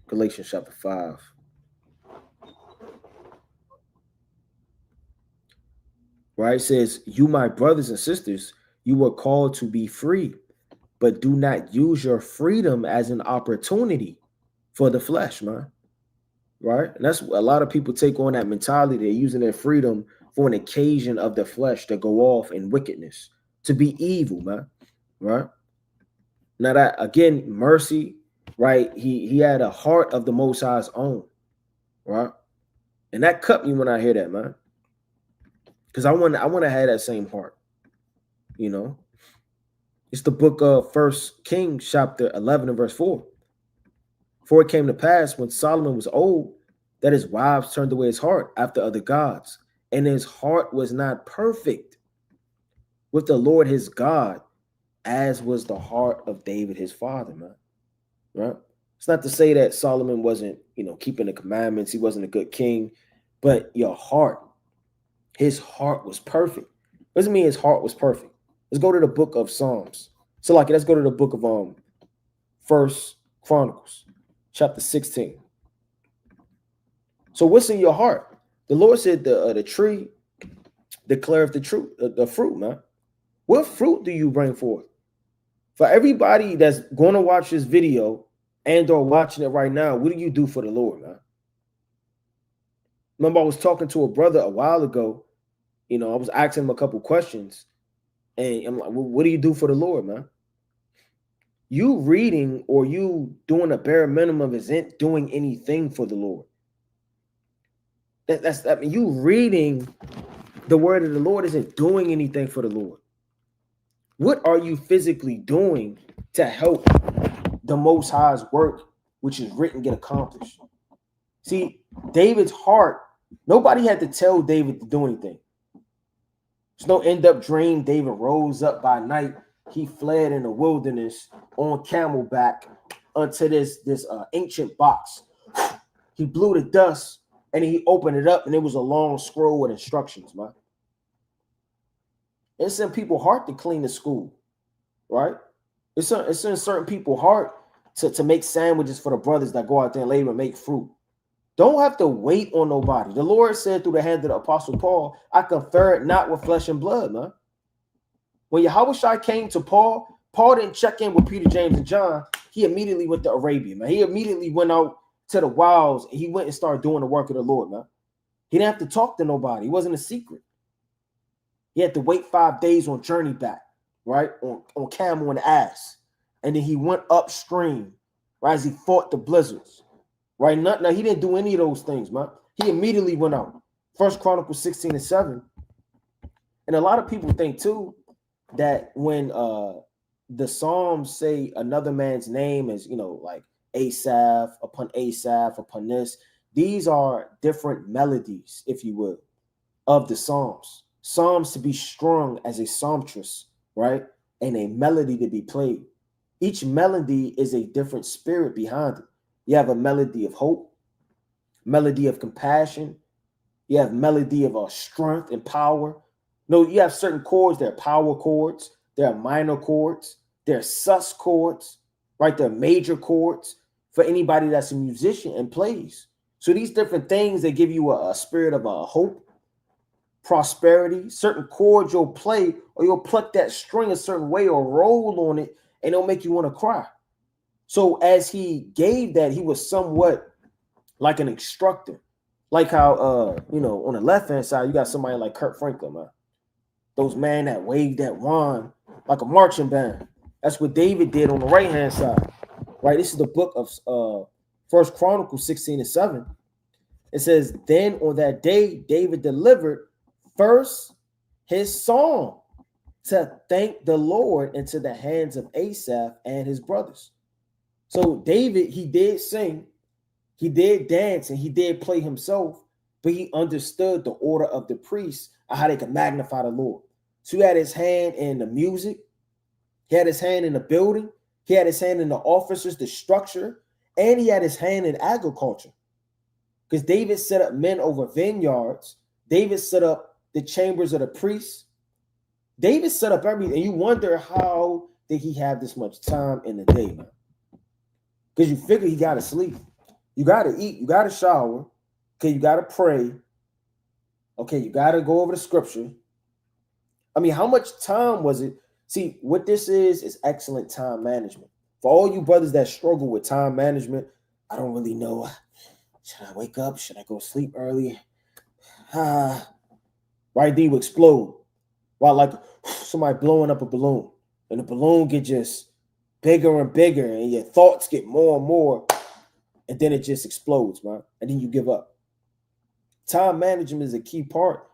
Galatians chapter 5. Right? It says, you, my brothers and sisters, you were called to be free, but do not use your freedom as an opportunity for the flesh, man. Right? And that's a lot of people take on that mentality. They're using their freedom for an occasion of the flesh to go off in wickedness, to be evil, man. Right? Now that, again, mercy, right? He had a heart of the Most High's own, right? And that cut me when I hear that, man. Because I want to have that same heart, It's the book of 1 Kings, chapter 11 and verse 4. For it came to pass when Solomon was old that his wives turned away his heart after other gods, and his heart was not perfect with the Lord his God, as was the heart of David his father, man. Right? It's not to say that Solomon wasn't, keeping the commandments. He wasn't a good king, but your heart, his heart was perfect. Doesn't mean his heart was perfect. Let's go to the book of Psalms. So like, let's go to the book of First Chronicles, chapter 16. So what's in your heart? The Lord said the tree declareth the truth, the fruit, man. What fruit do you bring forth? For everybody that's going to watch this video and or watching it right now, what do you do for the Lord, man? Remember, I was talking to a brother a while ago. You know, I was asking him a couple questions, and I'm like, well, what do you do for the Lord, man? You reading or you doing a bare minimum isn't doing anything for the Lord. I mean, you reading the word of the Lord isn't doing anything for the Lord. What are you physically doing to help the Most High's work, which is written, get accomplished? See, David's heart, nobody had to tell David to do anything. There's no end-up dream. David rose up by night. He fled in the wilderness on camelback unto this ancient box. He blew the dust and he opened it up, and it was a long scroll with instructions, man. It's in people's heart to clean the school, right? It's in certain people's heart to make sandwiches for the brothers that go out there and labor and make fruit. Don't have to wait on nobody. The Lord said through the hand of the Apostle Paul, I confer it not with flesh and blood, man. When Yahushua came to Paul, Paul didn't check in with Peter, James, and John. He immediately went to Arabia, man. He immediately went out to the wilds, and he went and started doing the work of the Lord, man. He didn't have to talk to nobody. It wasn't a secret. He had to wait 5 days on journey back, right? On camel and ass. And then he went upstream, right, as he fought the blizzards. Right? Now, he didn't do any of those things, man. He immediately went out. First Chronicles 16 and 7. And a lot of people think, too, that when the Psalms say another man's name is, you know, like Asaph upon this, these are different melodies, if you will, of the Psalms. Psalms to be strung as a psalmstress, right? And a melody to be played. Each melody is a different spirit behind it. You have a melody of hope, melody of compassion. You have melody of strength and power. No, you have certain chords. There are power chords. There are minor chords. There are sus chords, right? There are major chords for anybody that's a musician and plays. So these different things, they give you a spirit of hope, prosperity. Certain chords you'll play, or you'll pluck that string a certain way or roll on it, and it'll make you want to cry. So as he gave that, he was somewhat like an instructor. Like how, you know, on the left-hand side, you got somebody like Kurt Franklin, man. Those men that waved that wand like a marching band. That's what David did on the right-hand side, right? This is the book of First Chronicles 16 and 7. It says, then on that day, David delivered first his song to thank the Lord into the hands of Asaph and his brothers. So David, he did sing, he did dance, and he did play himself, but he understood the order of the priests and how they could magnify the Lord. So he had his hand in the music, he had his hand in the building, he had his hand in the officers, the structure, and he had his hand in agriculture. Because David set up men over vineyards, David set up the chambers of the priests, David set up everything. And you wonder, how did he have this much time in the day, man? Because you figure he got to sleep. You got to eat. You got to shower. Okay, you got to pray. Okay, you got to go over the scripture. I mean, how much time was it? See, what this is excellent time management. For all you brothers that struggle with time management, I don't really know. Should I wake up? Should I go sleep early? Right, then you explode. While like somebody blowing up a balloon. And the balloon get just bigger and bigger, and your thoughts get more and more, and then it just explodes, man. And then you give up. Time management is a key part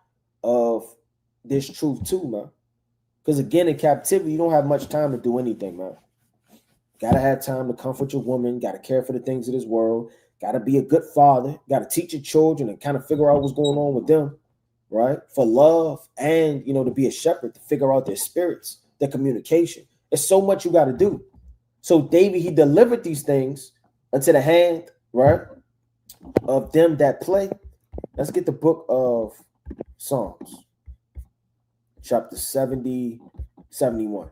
of this truth too, man. Because again, in captivity, you don't have much time to do anything, man. Gotta have time to comfort your woman, gotta care for the things of this world, gotta be a good father, gotta teach your children and kind of figure out what's going on with them, right? For love and, you know, to be a shepherd, to figure out their spirits, their communication. There's so much you gotta do. So David, he delivered these things unto the hand, right, of them that play. Let's get the book of Psalms, chapter 70, 71.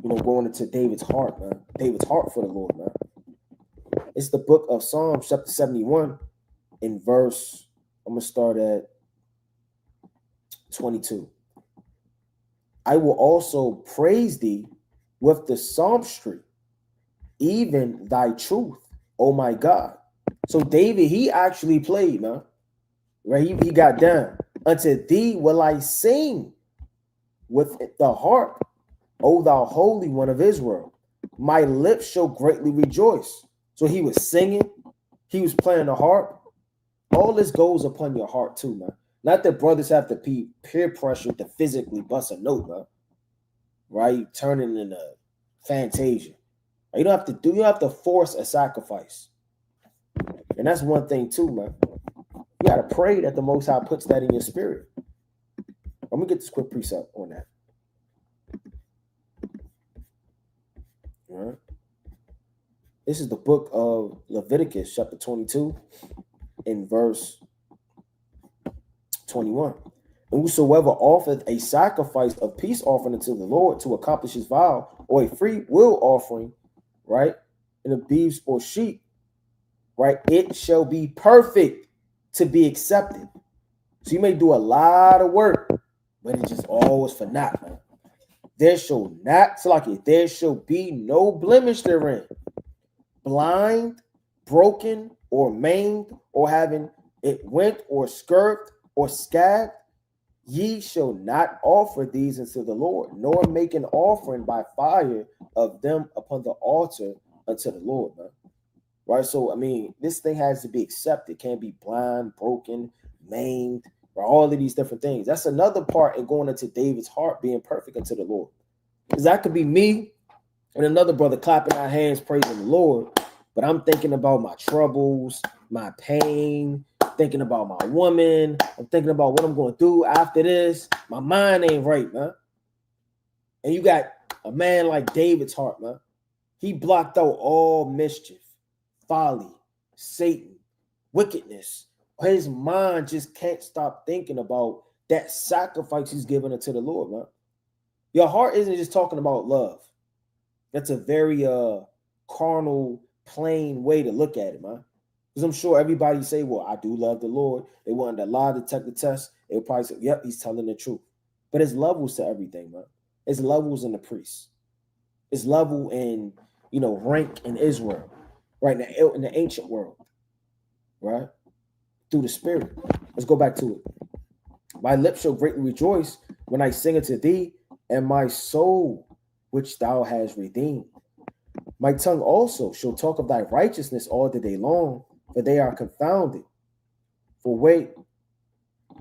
Going into David's heart, man. David's heart for the Lord, man. It's the book of Psalms, chapter 71, in verse, I'm going to start at 22. I will also praise thee with the psalmistry, even thy truth, oh my God. So David, he actually played, man. Right? He got down. Unto thee will I sing with the harp, O thou Holy One of Israel. My lips shall greatly rejoice. So he was singing. He was playing the harp. All this goes upon your heart too, man. Not that brothers have to be peer pressure to physically bust a note, man. Right? Turning into Fantasia. You don't have to force a sacrifice. And that's one thing too, man. You got to pray that the Most High puts that in your spirit. Let me get this quick precept on that. All right. This is the book of Leviticus, chapter 22, in verse 21. And whosoever offereth a sacrifice of peace offering unto the Lord to accomplish his vow, or a free will offering, right, in a beeves or sheep, right, it shall be perfect to be accepted. So you may do a lot of work, but it's just always for naught, man. There shall be no blemish therein. Blind, broken, or maimed, or having it went or scurved or scabbed, ye shall not offer these unto the Lord, nor make an offering by fire of them upon the altar unto the Lord, man. Right? So, I mean, this thing has to be accepted. It can't be blind, broken, maimed, or all of these different things. That's another part in going into David's heart being perfect unto the Lord. Because that could be me and another brother clapping our hands, praising the Lord. But I'm thinking about my troubles, my pain, thinking about my woman. I'm thinking about what I'm going to do after this. My mind ain't right, man. And you got a man like David's heart, man. He blocked out all mischief, folly, Satan, wickedness. His mind just can't stop thinking about that sacrifice he's given unto the Lord, man. Your heart isn't just talking about love. That's a very carnal, plain way to look at it, man. Because I'm sure everybody say, well, I do love the Lord. They wanted to lie, detect the test. They would probably say, yep, he's telling the truth. But it's levels to everything, man. It's levels in the priest. It's level in, rank in Israel, right? In the ancient world, right? Through the spirit. Let's go back to it. My lips shall greatly rejoice when I sing unto thee, and my soul, which thou hast redeemed. My tongue also shall talk of thy righteousness all the day long, for they are confounded. For wait,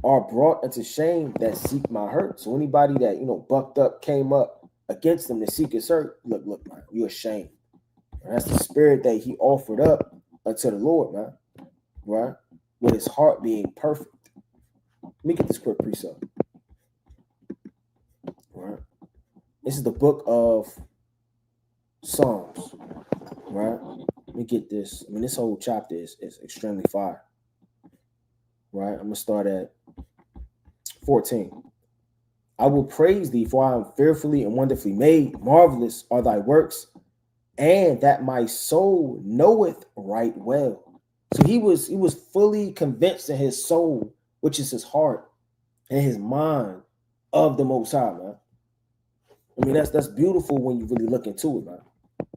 are brought unto shame that seek my hurt. So anybody that, bucked up, came up against them to seek his hurt, look, man, you're ashamed. And that's the spirit that he offered up unto the Lord, man, right? With his heart being perfect. Let me get this quick precept. Right? This is the book of Psalms, right? Let me get this. I mean, this whole chapter is extremely fire, right? I'm going to start at 14. I will praise thee, for I am fearfully and wonderfully made. Marvelous are thy works, and that my soul knoweth right well. So he was fully convinced in his soul, which is his heart and his mind, of the Most High, man. I mean, that's beautiful when you really look into it, man.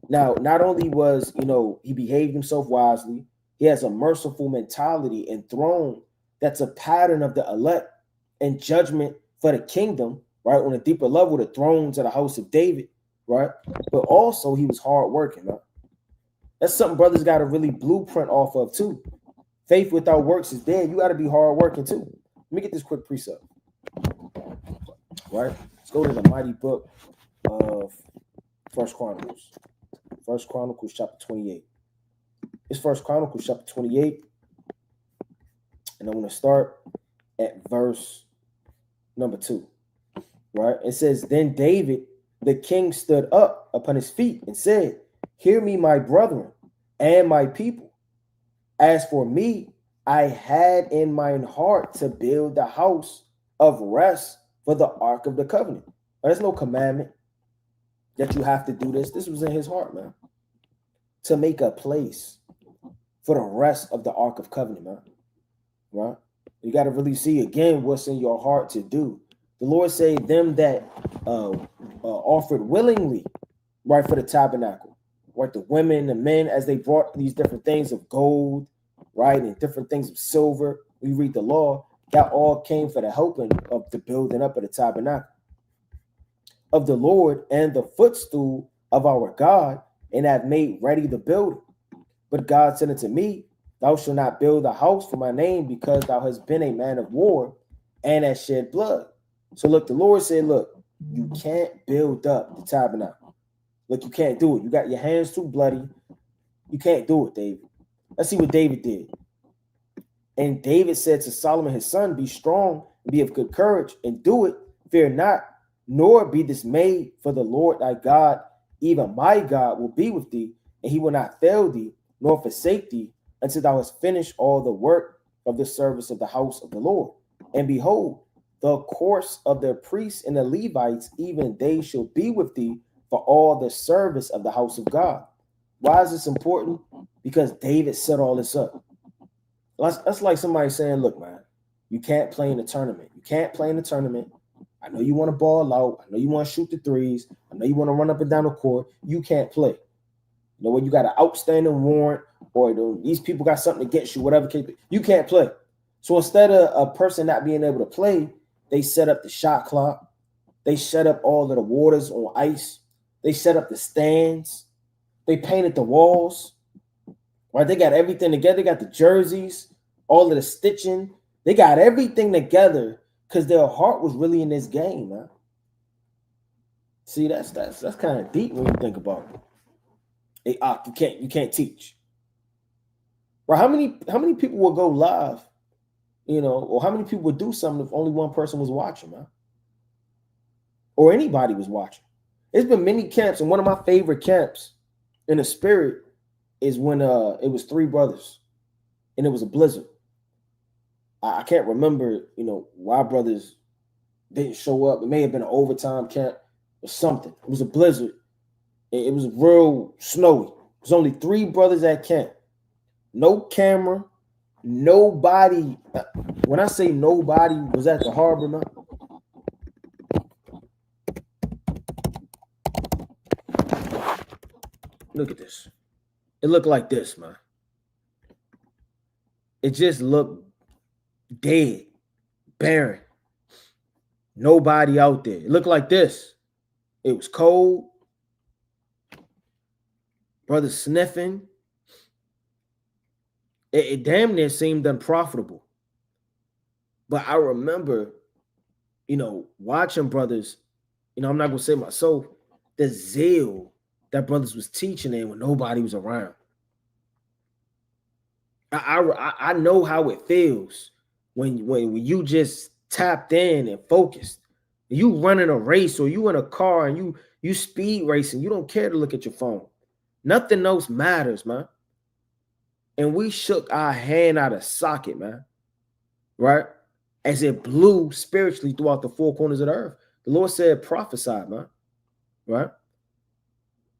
Now, not only was, he behaved himself wisely, he has a merciful mentality and throne that's a pattern of the elect and judgment for the kingdom, right? On a deeper level, the thrones of the house of David, right? But also he was hardworking, man. That's something brothers got to really blueprint off of too. Faith without works is dead. You got to be hardworking too. Let me get this quick precept, right? Let's go to the mighty book of First Chronicles. First Chronicles chapter 28. It's First Chronicles chapter 28. And I'm going to start at verse number 2. Right? It says, Then David, the king, stood up upon his feet and said, Hear me, my brethren, and my people. As for me, I had in mine heart to build the house of rest for the ark of the covenant. There's no commandment that you have to do this. This was in his heart, man, to make a place for the rest of the ark of covenant, man. Right? You got to really see again what's in your heart to do. The Lord say them that offered willingly, right, for the tabernacle, right, the women, the men, as they brought these different things of gold, right, and different things of silver. We read the law, that all came for the helping of the building up of the tabernacle of the Lord and the footstool of our God, and have made ready the building. But God said unto me, thou shalt not build a house for my name, because thou hast been a man of war and hast shed blood. So look, the Lord said, look, you can't build up the tabernacle. Look, you can't do it. You got your hands too bloody. You can't do it, David. Let's see what David did. And David said to Solomon his son, be strong, be of good courage, and do it. Fear not, nor be dismayed, for the Lord thy God, even my God, will be with thee, and he will not fail thee, nor forsake thee, until thou hast finished all the work of the service of the house of the Lord. And behold, the course of the priests and the Levites, even they shall be with thee for all the service of the house of God. Why is this important? Because David set all this up. That's like somebody saying, look, man, you can't play in the tournament. You can't play in the tournament. I know you want to ball out. I know you want to shoot the threes. I know you want to run up and down the court. You can't play. You know, when you got an outstanding warrant, or these people got something against you, whatever, you can't play. So instead of a person not being able to play, they set up the shot clock. They set up all of the waters on ice. They set up the stands. They painted the walls. Right? They got everything together. They got the jerseys, all of the stitching. They got everything together because their heart was really in this game, man. See, that's kind of deep when you think about it. Hey, you can't teach. Right? How many people will go live, you know, or how many people would do something if only one person was watching, man? Or anybody was watching. There's been many camps, and one of my favorite camps in the spirit is when it was 3 brothers, and it was a blizzard. I can't remember, you know, why brothers didn't show up. It may have been an overtime camp or something. It was a blizzard. It was real snowy. There's only 3 brothers at camp. No camera, nobody. When I say nobody was at the harbor, man. Look at this. It looked like this, man. It just looked dead, barren. Nobody out there. It looked like this. It was cold. Brothers sniffing. It damn near seemed unprofitable. But I remember, you know, watching brothers, you know, I'm not going to say myself, the zeal that brothers was teaching in when nobody was around. I know how it feels when you just tapped in and focused. You running a race, or you in a car and you speed racing. You don't care to look at your phone. Nothing else matters, man. And we shook our hand out of socket, man. Right? As it blew spiritually throughout the 4 corners of the earth. The Lord said, prophesy, man. Right?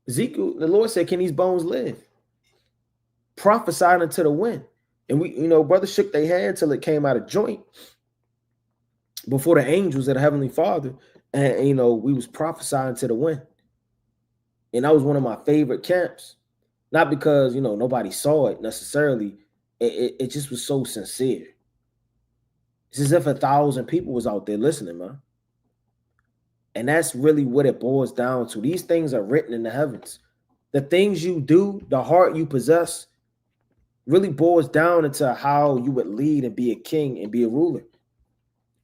Ezekiel, the Lord said, can these bones live? Prophesied into the wind. And we, you know, brothers shook their hand till it came out of joint before the angels of the Heavenly Father. And you know, we was prophesying to the wind. And that was one of my favorite camps. Not because, you know, nobody saw it necessarily. It just was so sincere. It's as if 1,000 people was out there listening, man. And that's really what it boils down to. These things are written in the heavens. The things you do, the heart you possess, really boils down into how you would lead and be a king and be a ruler.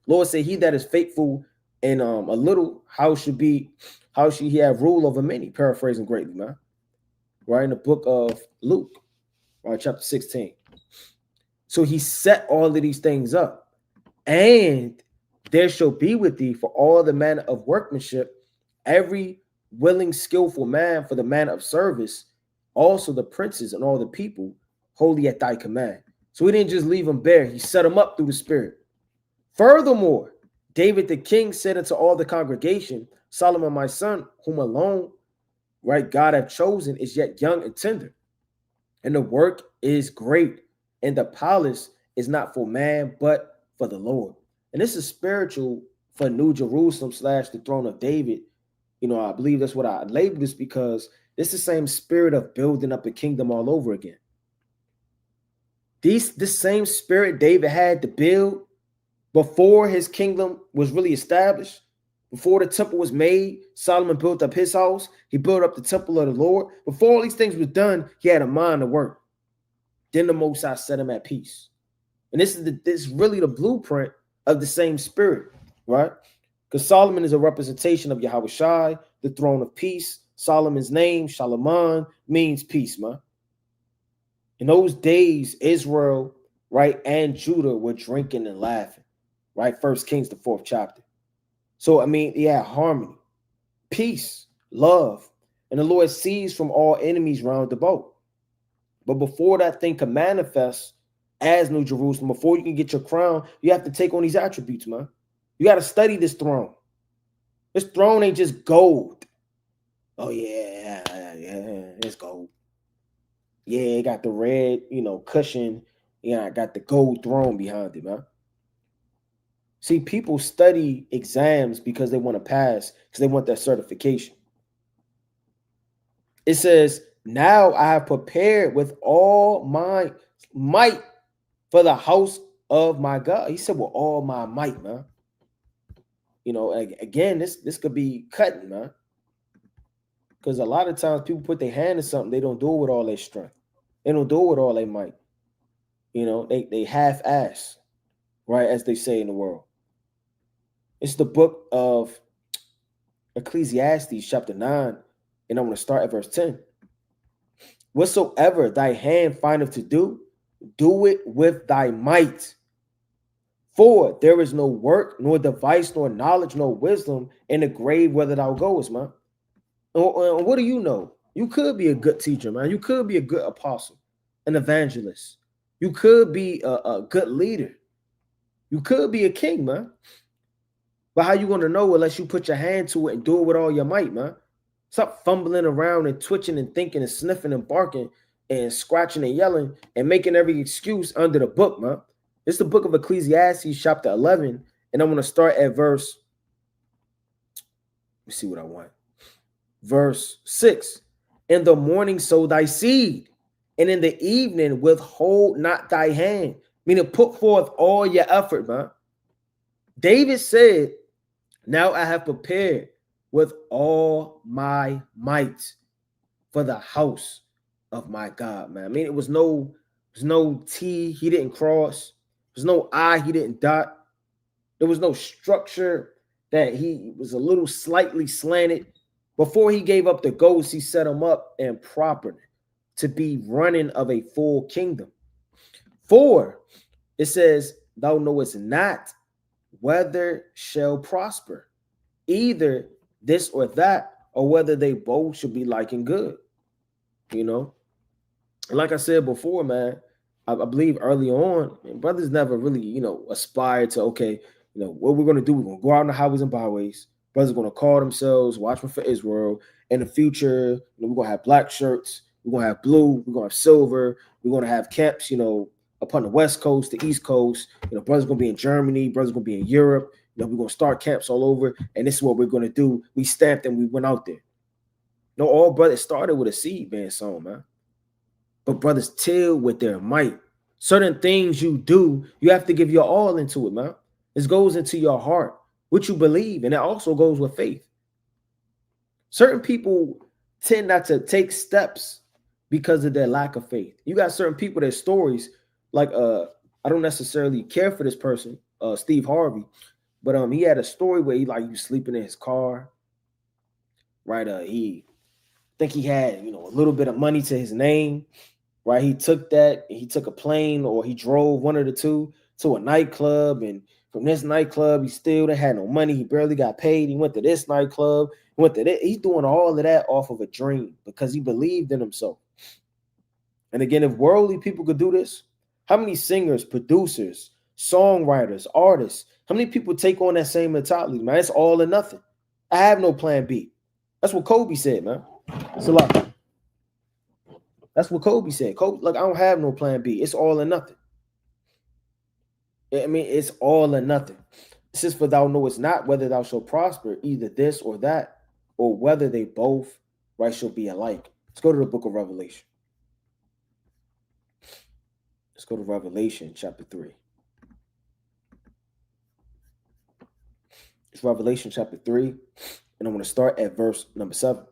Lord said, he that is faithful in a little, how should he have rule over many? Paraphrasing greatly, man. Right, in the book of Luke, right, chapter 16. So he set all of these things up. And there shall be with thee for all the manner of workmanship, every willing, skillful man for the manner of service, also the princes and all the people, wholly at thy command. So he didn't just leave them bare. He set them up through the Spirit. Furthermore, David the king said unto all the congregation, Solomon my son, whom alone, right, God hath chosen, is yet young and tender, and the work is great, and the palace is not for man, but for the Lord. And this is spiritual for New Jerusalem slash the throne of David. I believe that's what I labeled this, because it's the same spirit of building up a kingdom all over again. This same spirit David had to build before his kingdom was really established. Before the temple was made, Solomon built up his house. He built up the temple of the Lord. Before all these things was done, he had a mind to work. Then the Most High set him at peace. And this is really the blueprint of the same spirit, right? Because Solomon is a representation of Yahweh Shai, the throne of peace. Solomon's name, Shalom, means peace, man. In those days, Israel, right, and Judah were drinking and laughing, right? 1 Kings, the 4th chapter. So, he had harmony, peace, love, and the Lord sees from all enemies round about. But before that thing can manifest as New Jerusalem, before you can get your crown, you have to take on these attributes, man. You got to study this throne. This throne ain't just gold. Oh, yeah, it's gold. Yeah, it got the red, cushion. Yeah, I got the gold throne behind it, man. See, people study exams because they want to pass, because they want that certification. It says, now I have prepared with all my might for the house of my God. He said, with all my might, man. Again, this could be cutting, man. Because a lot of times people put their hand to something, they don't do it with all their strength. They don't do it with all their might. They half-ass, right, as they say in the world. It's the book of Ecclesiastes, chapter 9, and I'm going to start at verse 10. Whatsoever thy hand findeth to do, do it with thy might. For there is no work, nor device, nor knowledge, nor wisdom in the grave whither thou goest, man. And what do you know? You could be a good teacher, man. You could be a good apostle, an evangelist. You could be a good leader. You could be a king, man. But how you going to know unless you put your hand to it and do it with all your might, man? Stop fumbling around and twitching and thinking and sniffing and barking and scratching and yelling and making every excuse under the book, man. It's the book of Ecclesiastes, chapter 11, and I'm going to start at verse, let me see what I want. Verse 6. In the morning sow thy seed, and in the evening withhold not thy hand. Meaning put forth all your effort, man. David said, now I have prepared with all my might for the house of my God, man. It was no T he didn't cross. There was no I he didn't dot. There was no structure that he was a little slightly slanted. Before he gave up the ghost, he set him up and proper to be running of a full kingdom. 4, it says, thou knowest not whether shall prosper, either this or that, or whether they both should be like and good. Like I said before, man, I believe early on, brothers never really, aspired to, okay, what we're going to do, we're going to go out on the highways and byways. Brothers are going to call themselves Watchmen for Israel. In the future, we're going to have black shirts. We're going to have blue. We're going to have silver. We're going to have camps, upon the West Coast, the East Coast. Brothers going to be in Germany. Brothers going to be in Europe. We're going to start camps all over. And this is what we're going to do. We stamped and we went out there. All brothers started with a seed being sown, man. But brothers till with their might. Certain things you do, you have to give your all into it, man. This goes into your heart, what you believe, and it also goes with faith. Certain people tend not to take steps because of their lack of faith. You got certain people, their stories, like I don't necessarily care for this person, Steve Harvey, but he had a story where he was sleeping in his car, right? He had a little bit of money to his name, right? He took a plane, or he drove, one of the two, to a nightclub, and from this nightclub, he still didn't have no money. He barely got paid. He went to this nightclub, went to that. He's doing all of that off of a dream because he believed in himself. And again, if worldly people could do this, how many singers, producers, songwriters, artists. How many people take on that same mentality, man? It's all or nothing. I have no plan B. That's what Kobe said, man. So like, that's what Kobe said. Kobe, like, I don't have no plan B. It's all or nothing. I mean, it's all or nothing. It says, for thou knowest not whether thou shalt prosper, either this or that, or whether they both, right, shall be alike. Let's go to the book of Revelation. Let's go to Revelation chapter 3. It's Revelation chapter 3, and I'm going to start at verse number 7.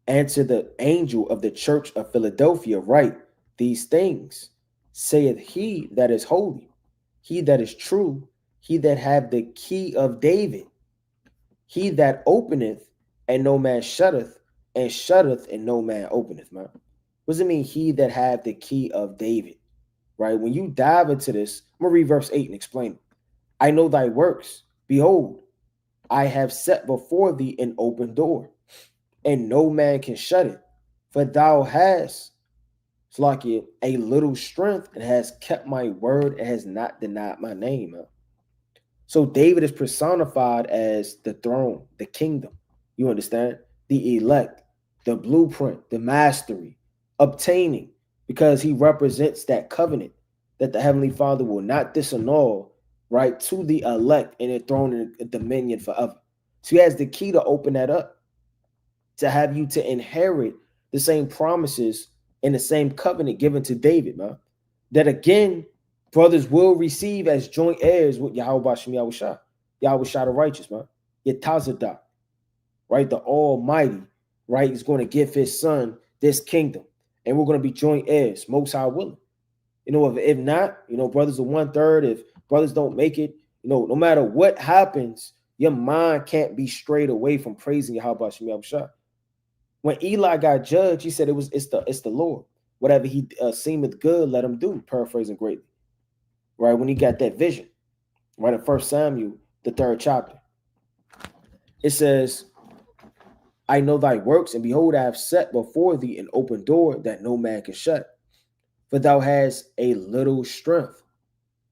And to the angel of the church of Philadelphia write, these things saith he that is holy, he that is true, he that have the key of David, he that openeth and no man shutteth, and shutteth and no man openeth, man. What does it mean, he that have the key of David? Right? When you dive into this, I'm going to read verse 8 and explain it. I know thy works. Behold, I have set before thee an open door, and no man can shut it. For thou hast, it's like it, a little strength, and has kept my word, and has not denied my name. Man. So David is personified as the throne, the kingdom. You understand? The elect, the blueprint, the mastery, obtaining, because he represents that covenant that the Heavenly Father will not disannul, right, to the elect and it thrown in a dominion forever. So he has the key to open that up, to have you to inherit the same promises and the same covenant given to David, man. That again, brothers will receive as joint heirs with Yahweh Bashem Yahushua, Yahushua the righteous, man. Yetazadah, right? The Almighty, right, is going to give his son this kingdom. And we're going to be joint heirs, most high willing. You know, if not, you know, brothers are 1/3. If brothers don't make it, you know, no matter what happens, your mind can't be strayed away from praising Yahweh Bashem Yahushua. When Eli got judged, he said it's the Lord. Whatever he seemeth good, let him do. Paraphrasing greatly, right? When he got that vision, right in 1 Samuel, the 3rd chapter, it says, I know thy works, and behold, I have set before thee an open door that no man can shut. For thou hast a little strength,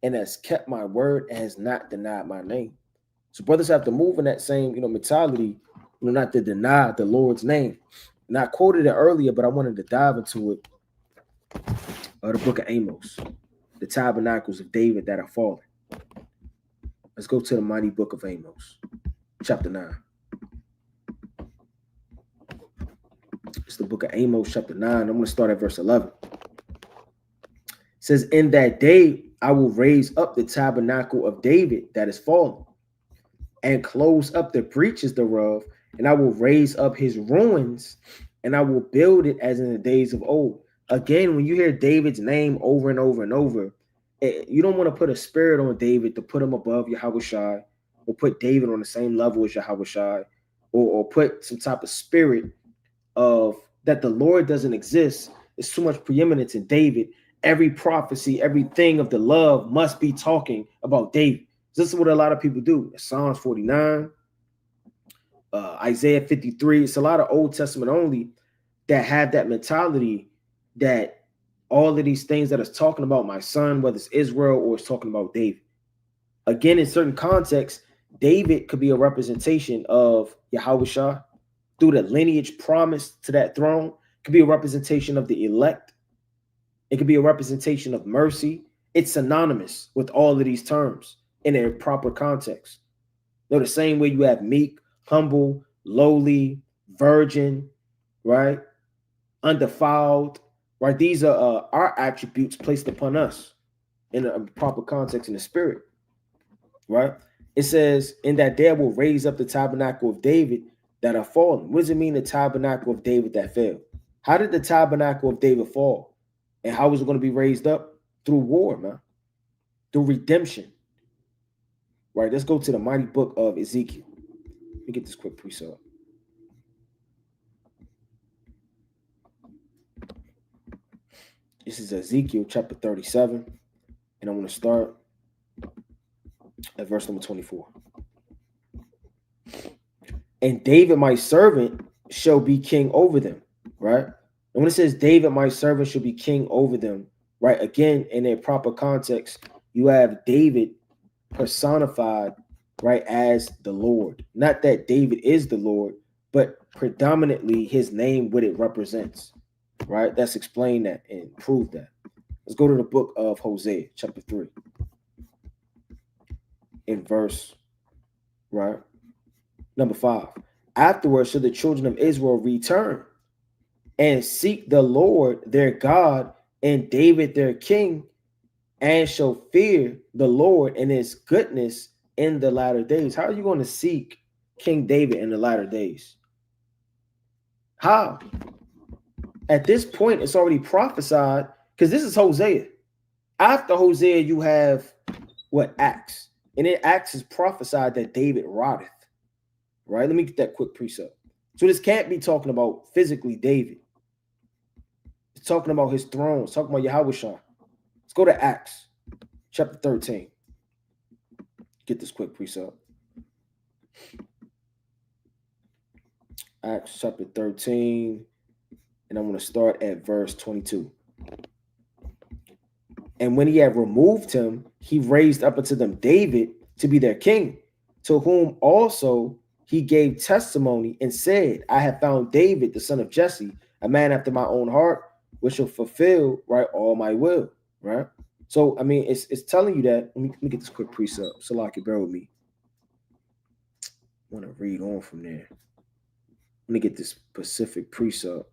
and hast kept my word, and has not denied my name. So brothers have to move in that same, you know, mentality, you know, not to deny the Lord's name. And I quoted it earlier, but I wanted to dive into it. The book of Amos, the tabernacles of David that are fallen. Let's go to the mighty book of Amos, chapter 9. It's the book of Amos, chapter 9. I'm going to start at verse 11. It says, in that day I will raise up the tabernacle of David that is fallen, and close up the breaches thereof, and I will raise up his ruins, and I will build it as in the days of old. Again, when you hear David's name over and over and over, you don't want to put a spirit on David to put him above Yahushua, or put David on the same level as Yahushua, or put some type of spirit of that the Lord doesn't exist. There's too much preeminence in David. Every prophecy, everything of the love must be talking about David. This is what a lot of people do. Psalms 49, Isaiah 53. It's a lot of Old Testament only that have that mentality that all of these things that is talking about my son, whether it's Israel or it's talking about David. Again, in certain contexts, David could be a representation of Yahushua through the lineage promised to that throne. It could be a representation of the elect. It could be a representation of mercy. It's synonymous with all of these terms in their proper context. You know, the same way you have meek, humble, lowly, virgin, right? Undefiled, right? These are our attributes placed upon us in a proper context in the spirit, right? It says, in that day I will raise up the tabernacle of David that are fallen. What does it mean, the tabernacle of David that fell? How did the tabernacle of David fall? And how was it going to be raised up? Through war, man. Through redemption. Right, let's go to the mighty book of Ezekiel. Let me get this quick precept. This is Ezekiel chapter 37. And I'm going to start at verse number 24. And David, my servant, shall be king over them. Right? And when it says David, my servant, shall be king over them, right? Again, in a proper context, you have David personified, right, as the Lord. Not that David is the Lord, but predominantly his name, what it represents, right? That's explained that and prove that. Let's go to the book of Hosea, chapter 3, in verse, right, number 5. Afterwards shall the children of Israel return and seek the Lord their God and David their king, and shall fear the Lord and his goodness in the latter days. How are you going to seek King David in the latter days? How? At this point, it's already prophesied, because this is Hosea. After Hosea, you have what? Acts. And in Acts is prophesied that David rotteth. Right? Let me get that quick precept. So this can't be talking about physically David. It's talking about his throne. It's talking about Yahweh. Let's go to Acts chapter 13. Get this quick precept. Acts chapter 13. And I'm going to start at verse 22. And when he had removed him, he raised up unto them David to be their king, to whom also he gave testimony and said, I have found David, the son of Jesse, a man after my own heart, which shall fulfill, right, all my will, right? So, I mean, it's telling you that. Let me get this quick precept. So, like, bear with me. I want to read on from there. Let me get this specific precept.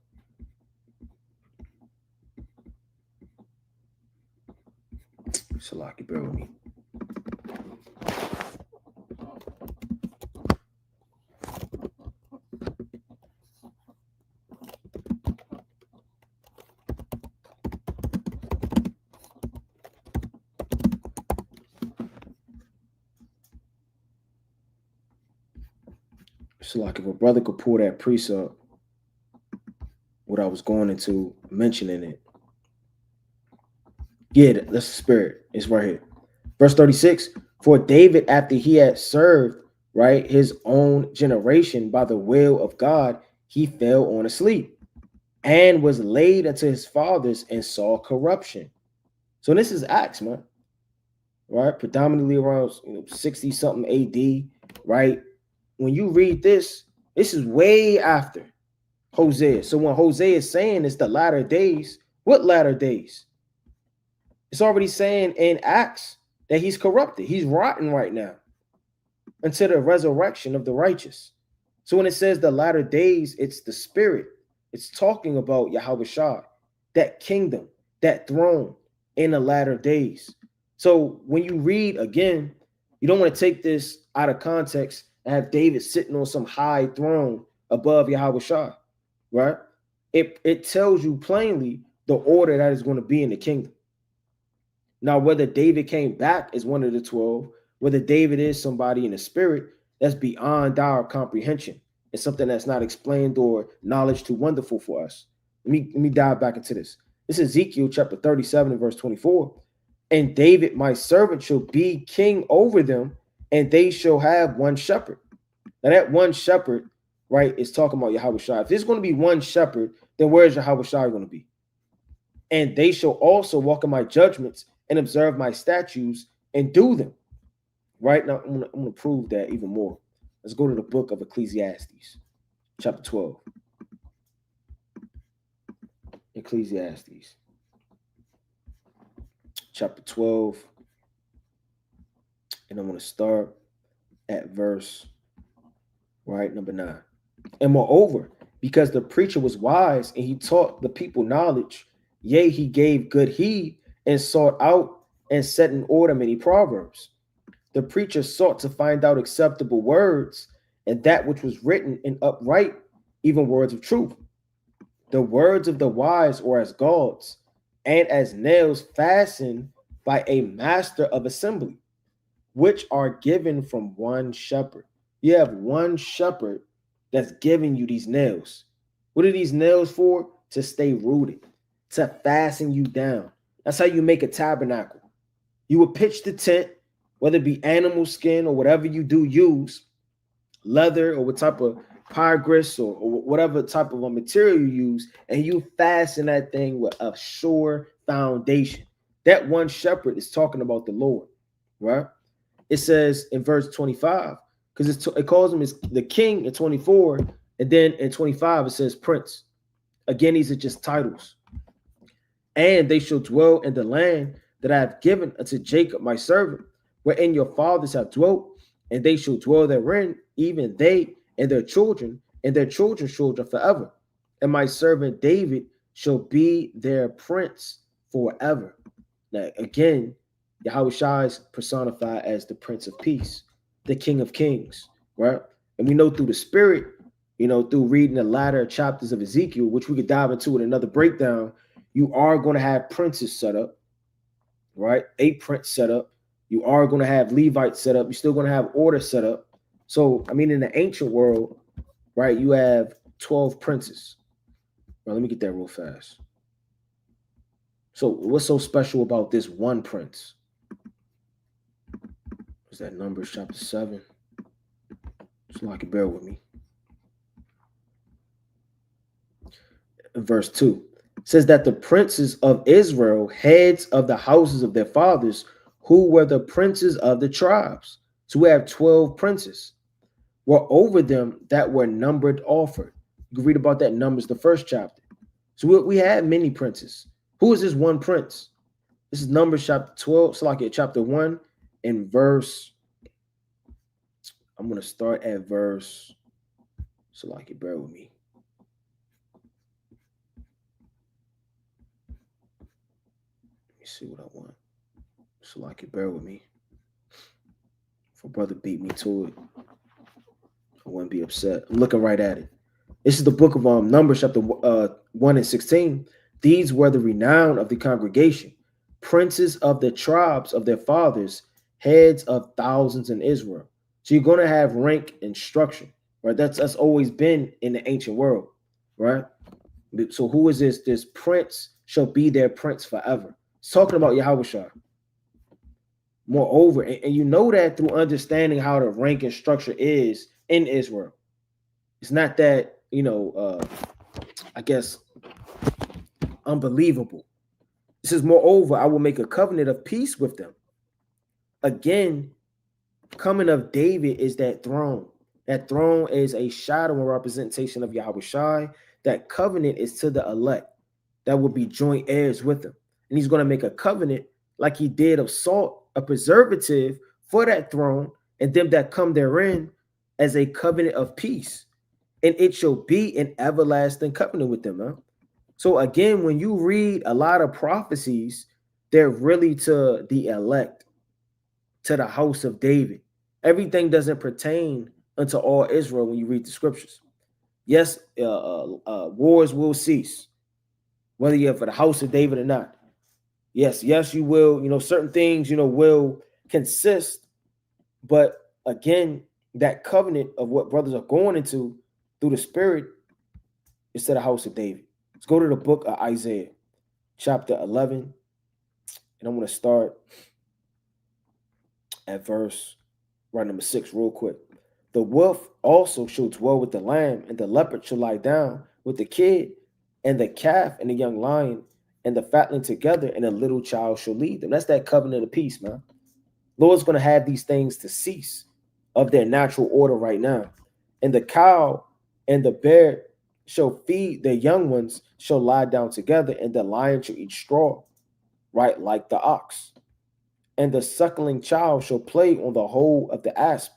So, like, bear with me. So, like, if a brother could pull that precept, what I was going into mentioning it. Yeah, that's the spirit. It's right here. Verse 36, for David, after he had served, right, his own generation by the will of God, he fell on asleep and was laid unto his fathers and saw corruption. So this is Acts, man, right? Predominantly around 60 something AD, right? When you read this, this is way after Hosea. So when Hosea is saying it's the latter days, what latter days? It's already saying in Acts that he's corrupted. He's rotten right now until the resurrection of the righteous. So when it says the latter days, it's the spirit. It's talking about Yahweh Shah, that kingdom, that throne in the latter days. So when you read again, you don't want to take this out of context and have David sitting on some high throne above Yahweh Shah, right? It tells you plainly the order that is going to be in the kingdom. Now, whether David came back as one of the 12, whether David is somebody in the spirit, that's beyond our comprehension. It's something that's not explained or knowledge too wonderful for us. Let me dive back into this. This is Ezekiel chapter 37 and verse 24. And David, my servant, shall be king over them, and they shall have one shepherd. Now, that one shepherd, right, is talking about Yahweh Shai. If there's going to be one shepherd, then where's Yahweh Shai going to be? And they shall also walk in my judgments and observe my statutes and do them. Right now, I'm gonna prove that even more. Let's go to the book of Ecclesiastes, chapter 12. Ecclesiastes, chapter 12. And I'm going to start at verse, right, number 9. And moreover, because the preacher was wise and he taught the people knowledge, yea, he gave good heed and sought out and set in order many proverbs. The preacher sought to find out acceptable words and that which was written in upright, even words of truth. The words of the wise are as gauds and as nails fastened by a master of assembly, which are given from one shepherd. You have one shepherd that's giving you these nails. What are these nails for? To stay rooted, to fasten you down. That's how you make a tabernacle. You would pitch the tent, whether it be animal skin or whatever you do use, leather or what type of pyrgris or whatever type of a material you use, and you fasten that thing with a sure foundation. That one shepherd is talking about the Lord, right? It says in verse 25, because it calls him as the king in 24, and then in 25 it says prince. Again, these are just titles. And they shall dwell in the land that I have given unto Jacob my servant, wherein your fathers have dwelt, and they shall dwell therein, even they and their children children's children forever. And my servant David shall be their prince forever. Now, again, Yahweh is personified as the Prince of Peace, the King of Kings, right? And we know through the Spirit, through reading the latter chapters of Ezekiel, which we could dive into in another breakdown, you are going to have princes set up, right? A prince set up. You are going to have Levites set up. You're still going to have order set up. So, I mean, in the ancient world, right, you have 12 princes. Well, let me get that real fast. So what's so special about this one prince? Is that Numbers chapter 7? So I can bear with me. In verse 2, it says that the princes of Israel, heads of the houses of their fathers, who were the princes of the tribes. So we have 12 princes, were over them that were numbered offered. You can read about that in Numbers, the first chapter. So we had many princes. Who is this one prince? This is Numbers chapter 12, Salakia chapter 1, in verse. I'm going to start at verse. Salakia, bear with me. Let me see what I want. Salakia, bear with me. If a brother beat me to it, I wouldn't be upset. I'm looking right at it. This is the book of Numbers chapter 1 and 16. These were the renown of the congregation, princes of the tribes of their fathers, heads of thousands in Israel. So you're going to have rank and structure, right? That's always been in the ancient world, right? So who is this? This prince shall be their prince forever. It's talking about Yahweh. Moreover, and you know that through understanding how the rank and structure is in Israel. It's not that, I guess, unbelievable. It says, moreover, I will make a covenant of peace with them. Again, coming of David is that throne. That throne is a shadow and representation of Yahweh Shai. That covenant is to the elect that will be joint heirs with him. And he's going to make a covenant like he did of salt, a preservative for that throne and them that come therein as a covenant of peace. And it shall be an everlasting covenant with them. Huh? So again, when you read a lot of prophecies, they're really to the elect, to the house of David. Everything doesn't pertain unto all Israel when you read the scriptures. Yes, wars will cease, whether you're for the house of David or not. Yes, you will, certain things, will consist. But again, that covenant of what brothers are going into through the Spirit is to the house of David. Let's go to the book of Isaiah, chapter 11. And I'm going to start at verse number 6 real quick. The wolf also shall dwell with the lamb, and the leopard shall lie down with the kid, and the calf and the young lion and the fatling together, and a little child shall lead them. That's that covenant of peace, man. Lord's going to have these things to cease of their natural order right now. And the cow and the bear shall feed their young ones, shall lie down together, and the lion shall eat straw, right, like the ox. And the suckling child shall play on the hole of the asp,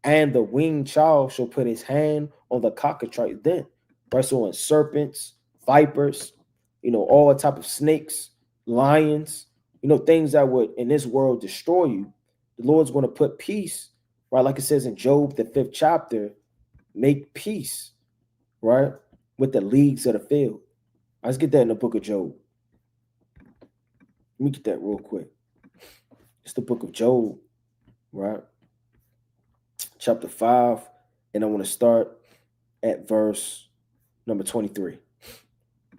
and the winged child shall put his hand on the cockatrice den. Right, so on serpents, vipers, all type of snakes, lions, things that would in this world destroy you. The Lord's going to put peace, right? Like it says in Job, the 5th chapter, make peace, right, with the leagues of the field. Let's get that in the book of Job. Let me get that real quick. It's the book of Job, right? Chapter 5, and I want to start at verse number 23.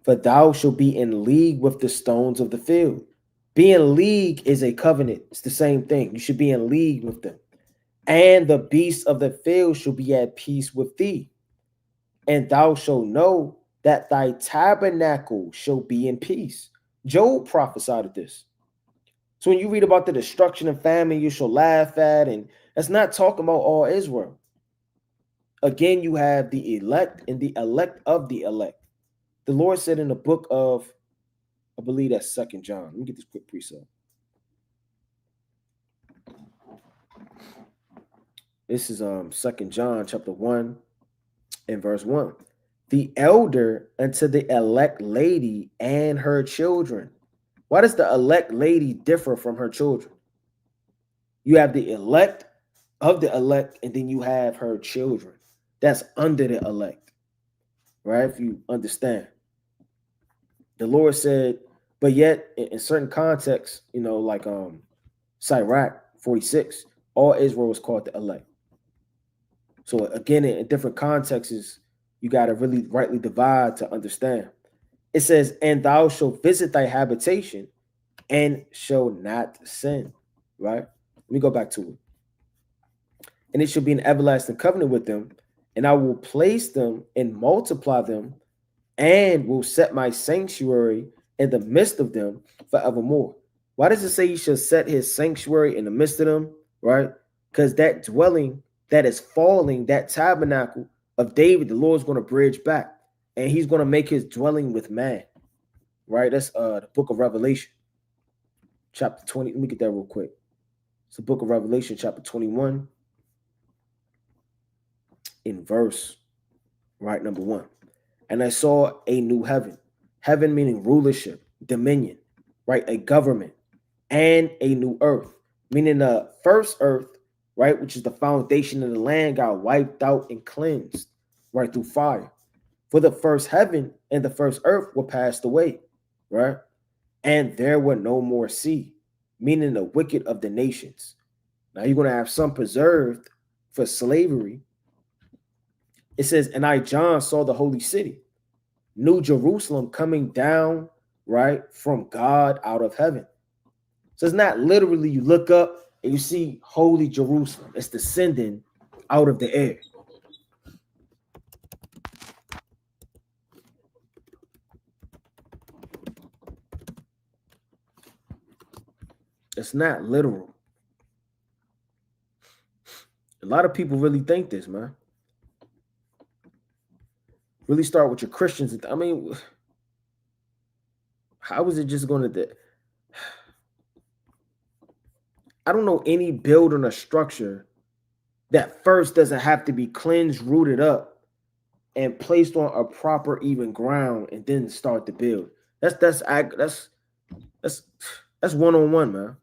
For thou shalt be in league with the stones of the field. Be in league is a covenant. It's the same thing. You should be in league with them. And the beasts of the field shall be at peace with thee. And thou shalt know that thy tabernacle shall be in peace. Job prophesied of this. So when you read about the destruction and famine, you shall laugh at, and that's not talking about all Israel. Again, you have the elect and the elect of the elect. The Lord said in the book of, I believe that's 2nd John. Let me get this quick precept. This is 2nd John chapter 1 and verse 1. The elder unto the elect lady and her children. Why does the elect lady differ from her children? You have the elect of the elect, and then you have her children. That's under the elect, right? If you understand. The Lord said, but yet in certain contexts, like Sirach 46, all Israel was called the elect. So again, in different contexts, you got to really rightly divide to understand. It says, and thou shalt visit thy habitation and shall not sin, right? Let me go back to it. And it shall be an everlasting covenant with them, and I will place them and multiply them, and will set my sanctuary in the midst of them forevermore. Why does it say he shall set his sanctuary in the midst of them, right? Because that dwelling that is falling, that tabernacle of David, the Lord's going to bridge back, and he's going to make his dwelling with man, right? That's the book of Revelation, chapter 20. Let me get that real quick. It's the book of Revelation, chapter 21, in verse, right, number 1. And I saw a new heaven, heaven meaning rulership, dominion, right, a government, and a new earth, meaning the first earth, right, which is the foundation of the land, got wiped out and cleansed, right, through fire. For the first heaven and the first earth were passed away, right? And there were no more sea, meaning the wicked of the nations. Now you're going to have some preserved for slavery. It says, and I, John, saw the holy city, New Jerusalem, coming down, right, from God out of heaven. So it's not literally you look up and you see holy Jerusalem. It's descending out of the air. It's not literal. A lot of people really think this, man. Really start with your Christians. I mean, how is it just going to... I don't know any building or structure that first doesn't have to be cleansed, rooted up, and placed on a proper even ground, and then start to build. That's one-on-one, man.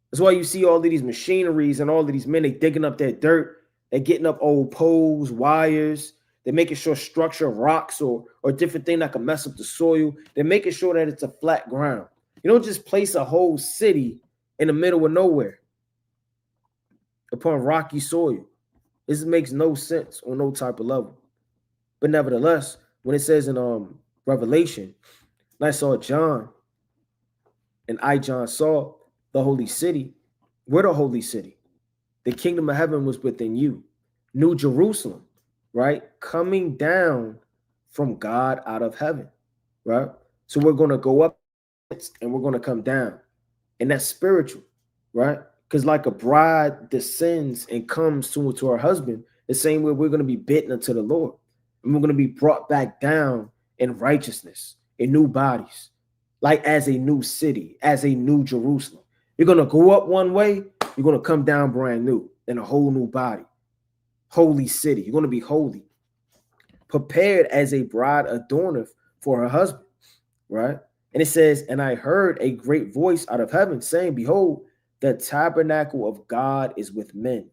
That's why you see all of these machineries and all of these men, they digging up that dirt, they're getting up old poles, wires, they're making sure structure, rocks, or different thing that can mess up the soil. They're making sure that it's a flat ground. You don't just place a whole city in the middle of nowhere upon rocky soil. This makes no sense on no type of level. But nevertheless, when it says in Revelation, and I saw John, and I, John, saw the holy city. We're the holy city. The kingdom of heaven was within you. New Jerusalem, right? Coming down from God out of heaven, right? So we're going to go up and we're going to come down. And that's spiritual, right? Because like a bride descends and comes to her husband, the same way we're going to be bitten unto the Lord. And we're going to be brought back down in righteousness, in new bodies, like as a new city, as a new Jerusalem. You're going to go up one way, you're going to come down brand new in a whole new body. Holy city. You're going to be holy. Prepared as a bride adorneth for her husband, right? And it says, and I heard a great voice out of heaven saying, behold, the tabernacle of God is with men.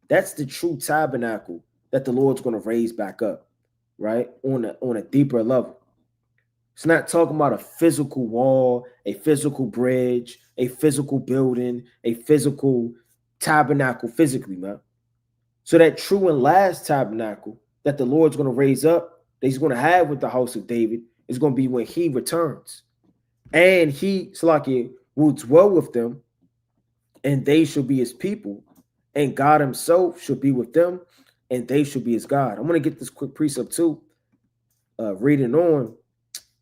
That's the true tabernacle that the Lord's going to raise back up, right? On a deeper level. It's not talking about a physical wall, a physical bridge, a physical building, a physical tabernacle physically, man. So that true and last tabernacle that the Lord's going to raise up, that he's going to have with the house of David, is going to be when he returns. And he, Salakia, will dwell with them, and they shall be his people, and God himself shall be with them, and they shall be his God. I'm going to get this quick precept too. Reading on,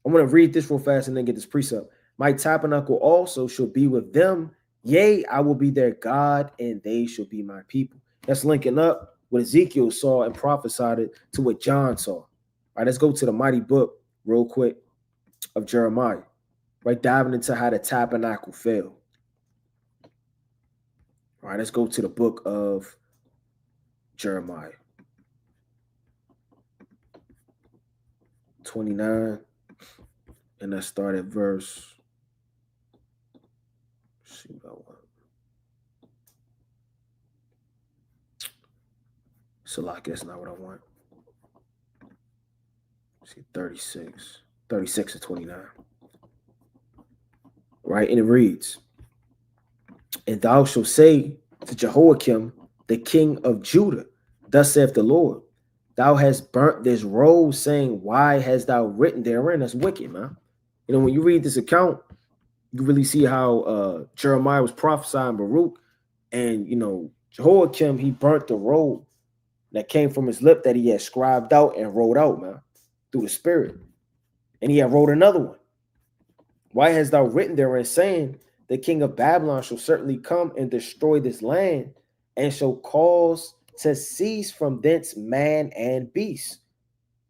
I'm going to read this real fast and then get this precept. My tabernacle also shall be with them, Yea, I will be their God, and they shall be my people. That's linking up what Ezekiel saw and prophesied it to what John saw. All right, let's go to the mighty book real quick of Jeremiah. Right, diving into how the tabernacle fell. All right, let's go to the book of Jeremiah 29, and let's start at verse. Let's see what I want. So like that's not what I want. Let's see, 36 to 29. Right, and it reads, and thou shalt say to Jehoiakim, the king of Judah, thus saith the Lord, thou hast burnt this roll, saying, why hast thou written therein? That's wicked, man. You know, when you read this account, you really see how Jeremiah was prophesying Baruch, and you know, Jehoiakim, he burnt the roll that came from his lip that he had scribed out and wrote out, man, through the spirit. And he had wrote another one. Why hast thou written therein, saying, the king of Babylon shall certainly come and destroy this land, and shall cause to cease from thence man and beast.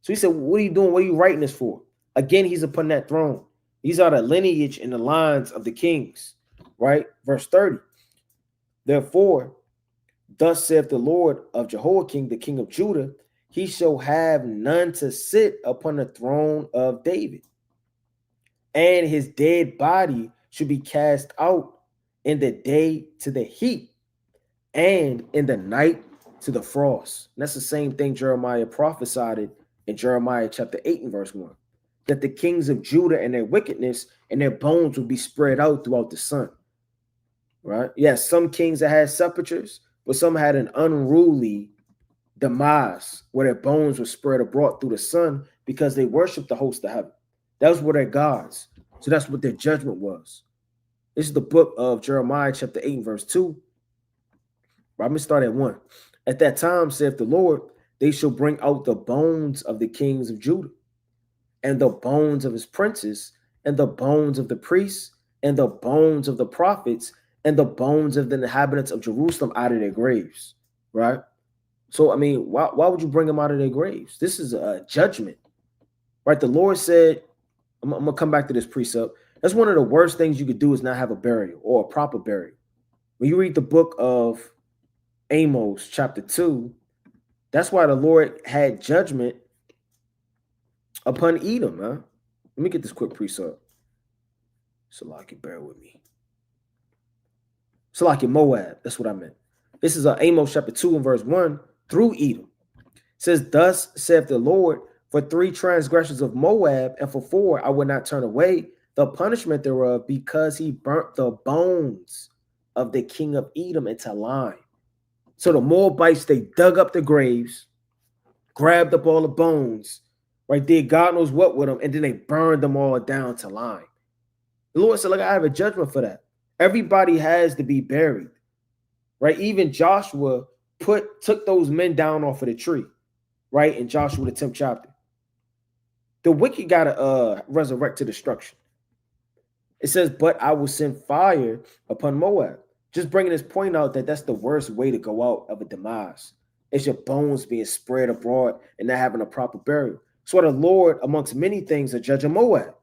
So he said, what are you doing? What are you writing this for? Again, he's upon that throne. These are the lineage and the lines of the kings, right? Verse 30. Therefore, thus saith the Lord of Jehoiakim, the king of Judah, he shall have none to sit upon the throne of David, and his dead body should be cast out in the day to the heat, and in the night to the frost. And that's the same thing Jeremiah prophesied in Jeremiah chapter 8 and verse 1, that the kings of Judah and their wickedness and their bones will be spread out throughout the sun. Right? Yes, some kings that had sepulchres, but some had an unruly demise where their bones were spread abroad through the sun because they worshiped the host of heaven. Those were their gods. So that's what their judgment was. This is the book of Jeremiah chapter 8 and verse 2. I'm going to start at 1. At that time, saith the Lord, they shall bring out the bones of the kings of Judah, and the bones of his princes, and the bones of the priests, and the bones of the prophets, and the bones of the inhabitants of Jerusalem out of their graves. Right? So, I mean, why would you bring them out of their graves? This is a judgment. Right? The Lord said, I'm going to come back to this precept. That's one of the worst things you could do is not have a burial or a proper burial. When you read the book of Amos chapter 2, that's why the Lord had judgment upon Edom, man. Let me get this quick precept. So like it, bear with me. So like in Moab, that's what I meant. This is Amos chapter 2 and verse 1 through Edom. It says, thus saith the Lord, for 3 transgressions of Moab, and for 4 I will not turn away the punishment thereof, because he burnt the bones of the king of Edom into lime. So the Moabites, they dug up the graves, grabbed up all the bones, right? Did God knows what with them, and then they burned them all down to lime. The Lord said, look, I have a judgment for that. Everybody has to be buried, right? Even Joshua took those men down off of the tree, right? In Joshua the 10th chapter. The wicked got to resurrect to destruction. It says, but I will send fire upon Moab. Just bringing this point out that that's the worst way to go out of a demise. It's your bones being spread abroad and not having a proper burial. So the Lord, amongst many things, are judging Moab.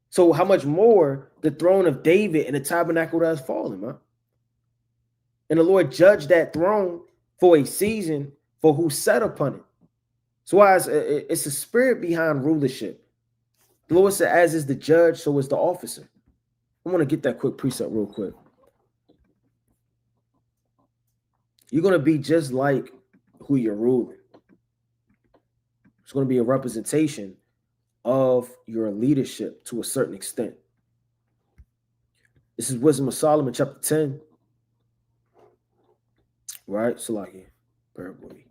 So how much more the throne of David and the tabernacle that has fallen, man? And the Lord judged that throne for a season for who sat upon it. So it's a spirit behind rulership. The Lord said, as is the judge, so is the officer. I want to get that quick precept real quick. You're going to be just like who you're ruling. It's going to be a representation of your leadership to a certain extent. This is Wisdom of Solomon, chapter 10. Right? So like here. Bear with me.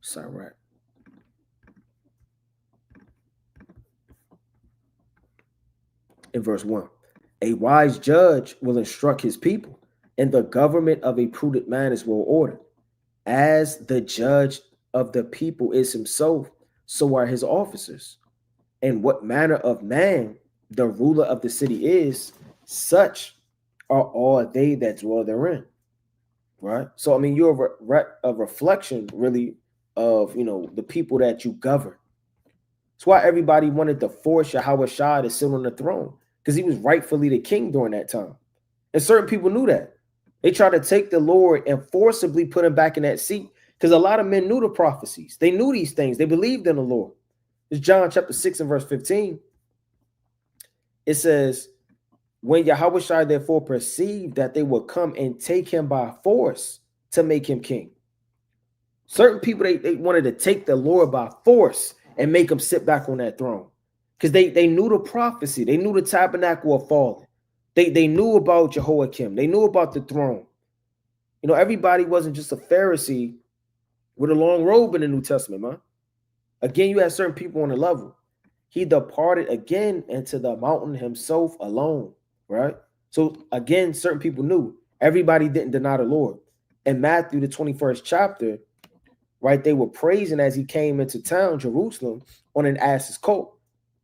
Sirach. In verse 1. A wise judge will instruct his people, and the government of a prudent man is well ordered. As the judge of the people is himself, so are his officers. And what manner of man the ruler of the city is, such are all they that dwell therein. Right. So I mean, you're a reflection, really, of the people that you govern. That's why everybody wanted to force Yahweh Shai to sit on the throne, because he was rightfully the king during that time. And certain people knew that. They tried to take the Lord and forcibly put him back in that seat, because a lot of men knew the prophecies. They knew these things. They believed in the Lord. It's John chapter 6 and verse 15. It says, when Yahweh Shai therefore perceived that they would come and take him by force to make him king. Certain people, they wanted to take the Lord by force and make him sit back on that throne, because they knew the prophecy. They knew the tabernacle of falling. They knew about Jehoiakim. They knew about the throne. Everybody wasn't just a Pharisee with a long robe in the New Testament, man. Again, you had certain people on the level. He departed again into the mountain himself alone, right? So again, certain people knew. Everybody didn't deny the Lord. In Matthew, the 21st chapter, right, they were praising as he came into town, Jerusalem, on an ass's colt,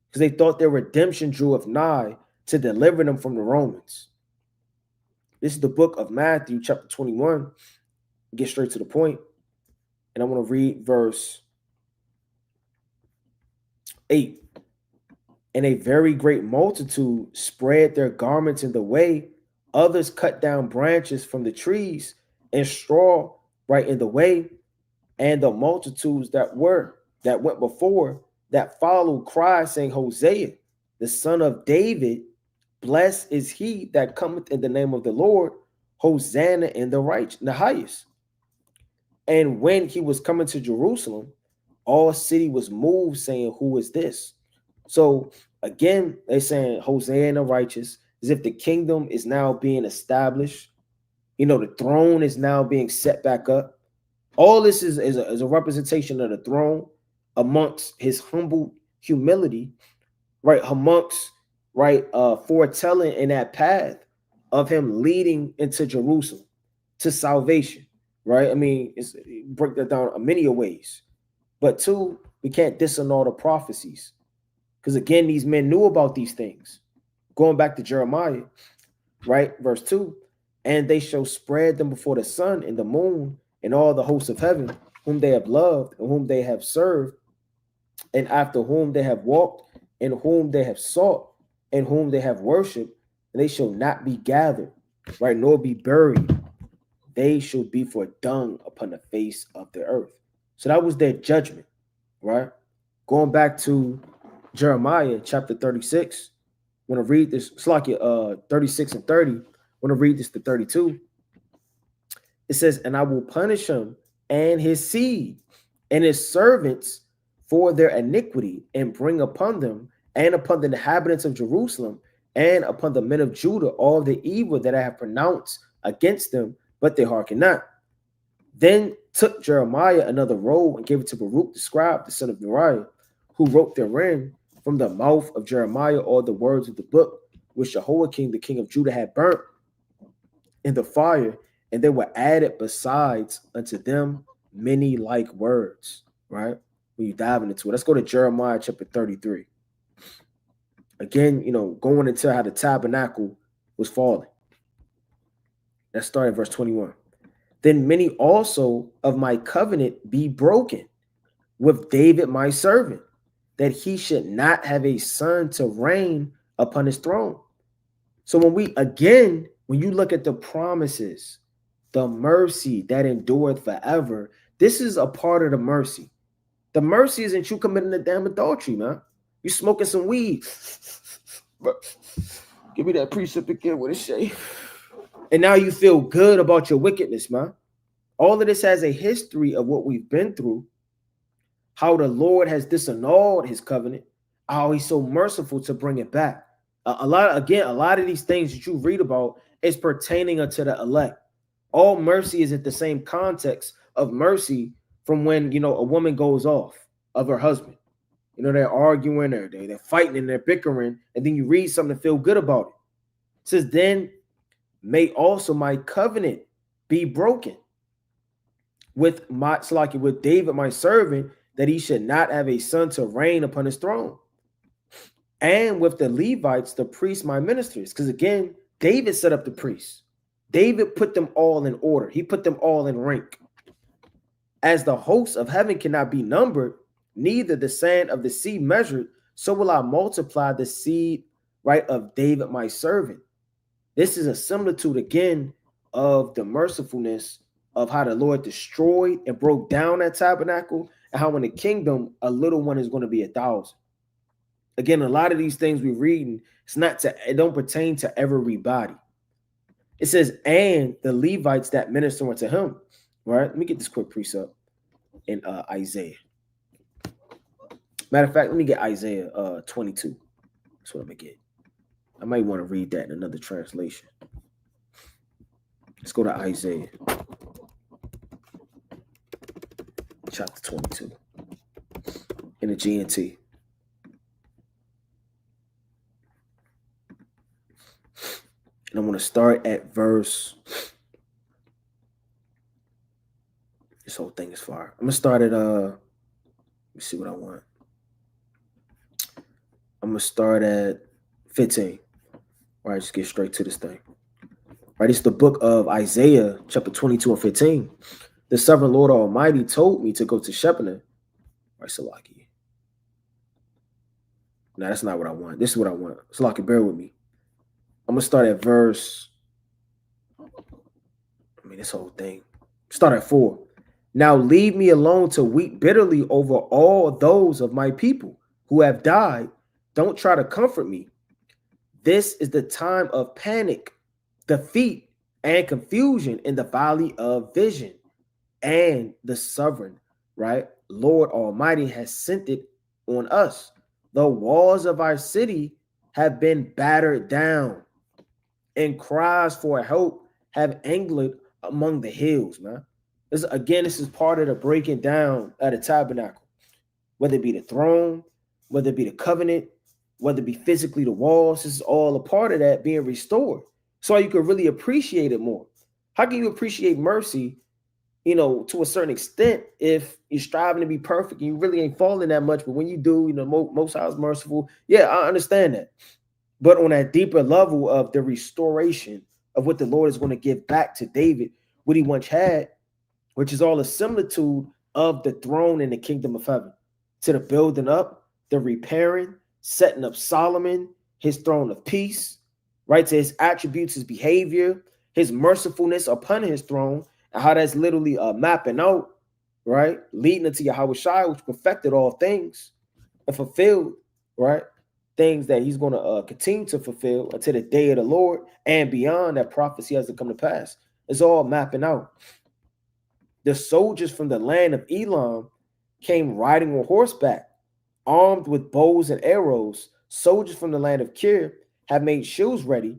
because they thought their redemption drew of nigh to deliver them from the Romans. This is the book of Matthew, chapter 21. Get straight to the point. And I want to read verse 8. And a very great multitude spread their garments in the way. Others cut down branches from the trees and straw right in the way. And the multitudes that went before, that followed, cried, saying, Hosea, the son of David, blessed is he that cometh in the name of the Lord, Hosanna in the highest. And when he was coming to Jerusalem, all city was moved, saying, who is this? So again, they're saying Hosea in the righteous, as if the kingdom is now being established. The throne is now being set back up. All this is a representation of the throne amongst his humble humility, right? Amongst, right, foretelling in that path of him leading into Jerusalem to salvation, right? I mean, break that down in many ways. But two, we can't disannul the prophecies, because again, these men knew about these things. Going back to Jeremiah, right? Verse 2, and they shall spread them before the sun and the moon and all the hosts of heaven, whom they have loved and whom they have served, and after whom they have walked, and whom they have sought, and whom they have worshipped, and they shall not be gathered, right, nor be buried. They shall be for dung upon the face of the earth. So that was their judgment, right? Going back to Jeremiah chapter 36, I want to read this. It's like 36 and 30. I want to read this to 32. It says, and I will punish him and his seed and his servants for their iniquity, and bring upon them and upon the inhabitants of Jerusalem and upon the men of Judah all the evil that I have pronounced against them, but they hearken not. Then took Jeremiah another roll and gave it to Baruch the scribe, the son of Neriah, who wrote therein from the mouth of Jeremiah all the words of the book which Jehoiakim the king of Judah had burnt in the fire, and they were added besides unto them many like words, right? When you dive into it, let's go to Jeremiah chapter 33. Again, going into how the tabernacle was falling. Let's start at verse 21. Then many also of my covenant be broken with David my servant, that he should not have a son to reign upon his throne. So when you look at the promises, the mercy that endureth forever, this is a part of the mercy. The mercy isn't you committing a damn adultery, man. You smoking some weed. Give me that precept again with a shave. And now you feel good about your wickedness, man. All of this has a history of what we've been through, how the Lord has disannulled his covenant, how he's so merciful to bring it back. A lot of these things that you read about is pertaining unto the elect. All mercy is at the same context of mercy from when, a woman goes off of her husband. They're arguing or they're fighting and they're bickering, and then you read something to feel good about it. It says, then may also my covenant be broken with David my servant, that he should not have a son to reign upon his throne, and with the Levites, the priests, my ministers. Because again, David set up the priests. David put them all in order. He put them all in rank. As the hosts of heaven cannot be numbered, neither the sand of the sea measured, so will I multiply the seed, right, of David my servant. This is a similitude again of the mercifulness of how the Lord destroyed and broke down that tabernacle, and how in the kingdom a little one is going to be 1,000. Again, a lot of these things we're reading, it don't pertain to everybody. It says, and the Levites that minister unto him. Right? Let me get this quick precept in Isaiah. Matter of fact, let me get Isaiah 22. That's what I'm gonna get. I might want to read that in another translation. Let's go to Isaiah chapter 22 in the GNT. And I'm going to start at verse. This whole thing is fire. I'm going to start at, let me see what I want. I'm going to start at 15. All right, just get straight to this thing. All right, it's the book of Isaiah, chapter 22 and 15. The sovereign Lord Almighty told me to go to Shebna. All right, Salaki. No, that's not what I want. This is what I want. Salaki, bear with me. I'm going to start at verse. This whole thing. Start at 4. Now leave me alone to weep bitterly over all those of my people who have died. Don't try to comfort me. This is the time of panic, defeat, and confusion in the valley of vision. And the sovereign, right, Lord Almighty has sent it on us. The walls of our city have been battered down, and cries for help have angered among the hills, man. This is part of the breaking down of the tabernacle, whether it be the throne, whether it be the covenant, whether it be physically the walls. This is all a part of that being restored, so you can really appreciate it more. How can you appreciate mercy, to a certain extent, if you're striving to be perfect and you really ain't falling that much? But when you do, Most High is merciful. Yeah, I understand that. But on that deeper level of the restoration of what the Lord is going to give back to David, what he once had, which is all a similitude of the throne in the kingdom of heaven, to the building up, the repairing, setting up Solomon, his throne of peace, right? To his attributes, his behavior, his mercifulness upon his throne, and how that's literally mapping out, right? Leading into Yahweh Shai, which perfected all things and fulfilled, right? Things that he's going to continue to fulfill until the day of the Lord and beyond. That prophecy has to come to pass. It's all mapping out. The soldiers from the land of Elam came riding on horseback, armed with bows and arrows. Soldiers from the land of Kir have made shields ready.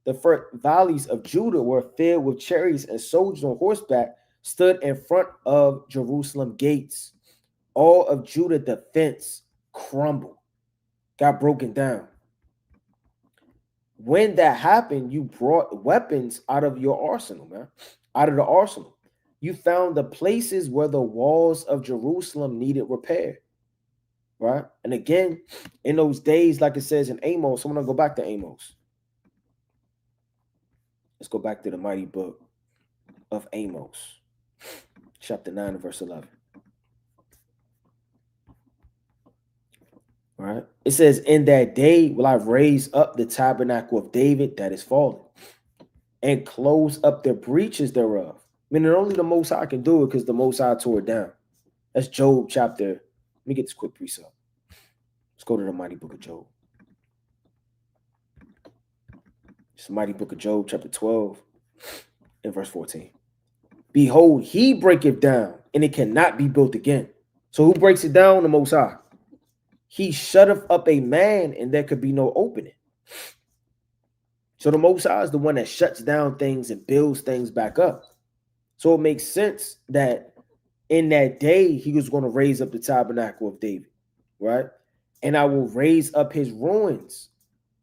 The first valleys of Judah were filled with chariots, and soldiers on horseback stood in front of Jerusalem gates. All of Judah defense crumbled, got broken down. When that happened, you brought weapons out of your arsenal, man, out of the arsenal. You found the places where the walls of Jerusalem needed repair, right? And again, in those days, like it says in Amos, I'm going to go back to Amos. Let's go back to the mighty book of Amos, chapter 9 and verse 11. All right. It says, in that day will I raise up the tabernacle of David that is fallen, and close up the breaches thereof. Meaning only the Most High can do it, because the Most High tore it down. That's Job chapter. Let me get this quick precept. Let's go to the mighty book of Job. It's the mighty book of Job, chapter 12 and verse 14. Behold, he breaketh down, and it cannot be built again. So who breaks it down? The Most High. He shutteth up a man, and there could be no opening. So the Most High is the one that shuts down things and builds things back up. So it makes sense that in that day, he was going to raise up the tabernacle of David, right? And I will raise up his ruins.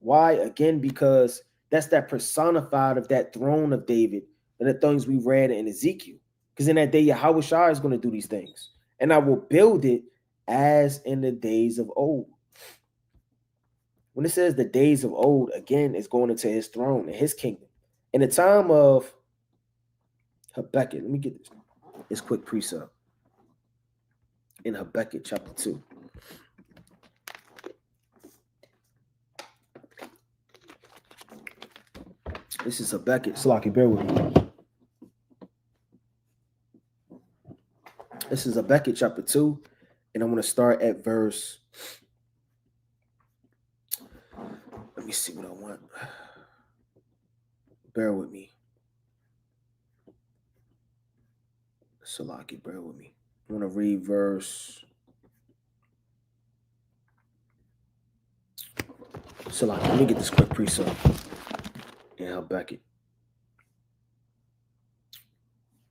Why? Again, because that's that personified of that throne of David and the things we read in Ezekiel. Because in that day, Yahweh Shai is going to do these things. And I will build it as in the days of old. When it says the days of old, again, it's going into his throne and his kingdom. In the time of Habakkuk, let me get this quick precept in Habakkuk chapter 2. This is Habakkuk. Salaki, bear with me. This is Habakkuk chapter 2, and I'm going to start at verse. Let me see what I want. Bear with me. Salaki, bear with me. I'm going to read verse. Salaki, let me get this quick precept in Habakkuk.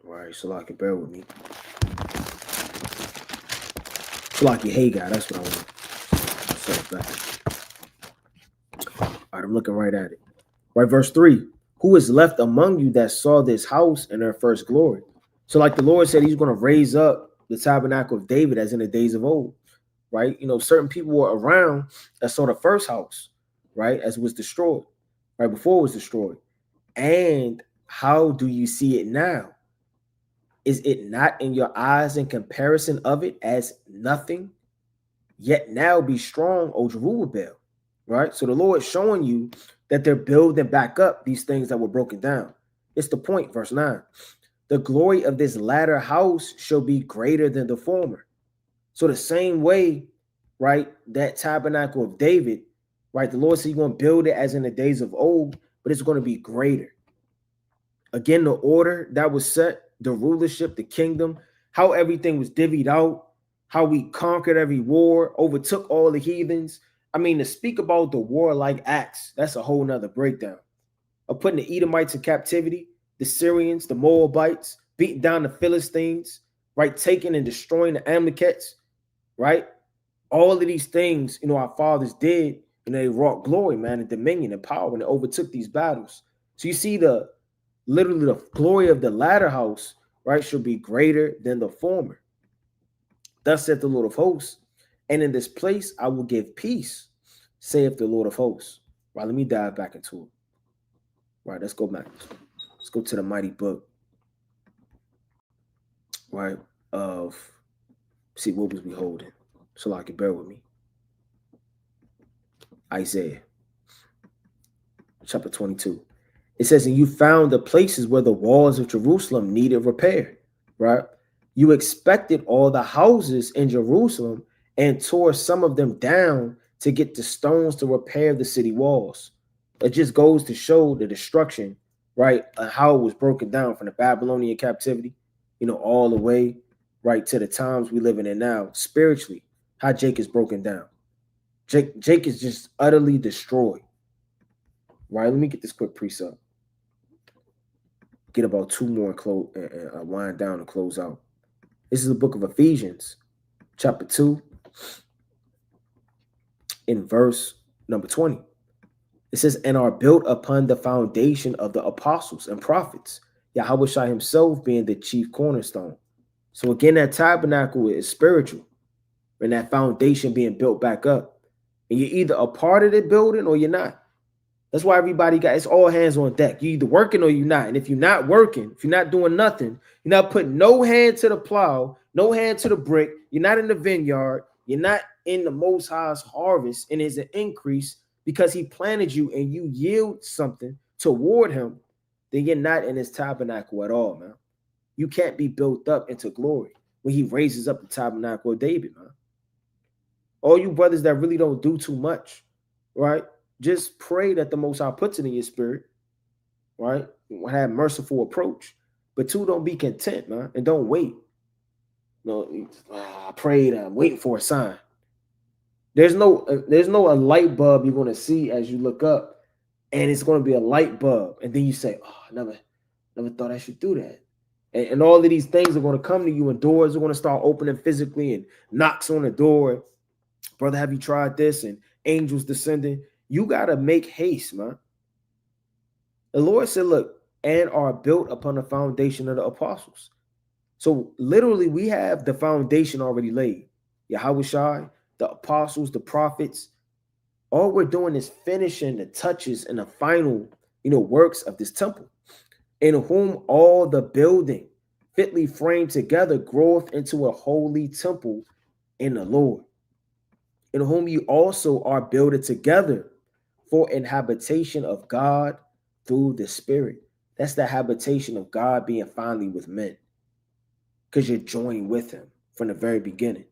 All right, Salaki, bear with me. Salaki, hey, guy, that's what I want. So back. All right, I'm looking right at it. Right, verse 3. Who is left among you that saw this house in her first glory? So like the Lord said, he's going to raise up the tabernacle of David as in the days of old, right? You know, certain people were around that saw the first house, right, as it was destroyed, right, before it was destroyed. And how do you see it now? Is it not in your eyes in comparison of it as nothing? Yet now be strong, O Zerubbabel, right? So the Lord is showing you that they're building back up these things that were broken down. It's the point, verse 9. The glory of this latter house shall be greater than the former. So the same way, right, that tabernacle of David, right, the Lord said he's going to build it as in the days of old, but it's going to be greater. Again, the order that was set, the rulership, the kingdom, how everything was divvied out, how we conquered every war, overtook all the heathens. I mean, to speak about the warlike acts, that's a whole nother breakdown. Of putting the Edomites in captivity, the Syrians, the Moabites, beating down the Philistines, right? Taking and destroying the Amalekites, right? All of these things, you know, our fathers did, and they wrought glory, man, and dominion and power, and they overtook these battles. So you see literally the glory of the latter house, right, should be greater than the former. Thus saith the Lord of hosts, and in this place I will give peace, saith the Lord of hosts. Right, let me dive back into it. Right, let's go back. Let's go to the mighty book, right, of, see, what was we holding? So I can bear with me. Isaiah, chapter 22. It says, and you found the places where the walls of Jerusalem needed repair, right? You expected all the houses in Jerusalem and tore some of them down to get the stones to repair the city walls. It just goes to show the destruction, right, and how it was broken down from the Babylonian captivity, you know, all the way, right, to the times we living in now, spiritually, how Jake is broken down. Jake is just utterly destroyed, right? Let me get this quick precept. Get about two more and wind down and close out. This is the book of Ephesians, chapter 2, in verse number 20. It says, and are built upon the foundation of the apostles and prophets, Yahweh himself being the chief cornerstone. So again, that tabernacle is spiritual, and that foundation being built back up. And you're either a part of the building or you're not. That's why everybody it's all hands on deck. You're either working or you're not. And if you're not working, if you're not doing nothing, you're not putting no hand to the plow, no hand to the brick, you're not in the vineyard, you're not in the Most High's harvest, and there's an increase because he planted you and you yield something toward him, then you're not in his tabernacle at all, man. You can't be built up into glory when he raises up the tabernacle of David, man. All you brothers that really don't do too much, right? Just pray that the Most High puts it in your spirit, right? Have a merciful approach. But two, don't be content, man, and don't wait. No, I prayed, I'm waiting for a sign. There's no a light bulb you're going to see as you look up, and it's going to be a light bulb. And then you say, oh, I never thought I should do that. And all of these things are going to come to you, and doors are going to start opening physically, and knocks on the door. Brother, have you tried this? And angels descending. You got to make haste, man. The Lord said, look, and are built upon the foundation of the apostles. So literally we have the foundation already laid. Yahweh Shai, the apostles, the prophets, All we're doing is finishing the touches and the final, works of this temple, in whom all the building fitly framed together groweth into a holy temple in the Lord, in whom you also are builded together for an habitation of God through the Spirit. That's the habitation of God being finally with men, because you're joined with him from the very beginning,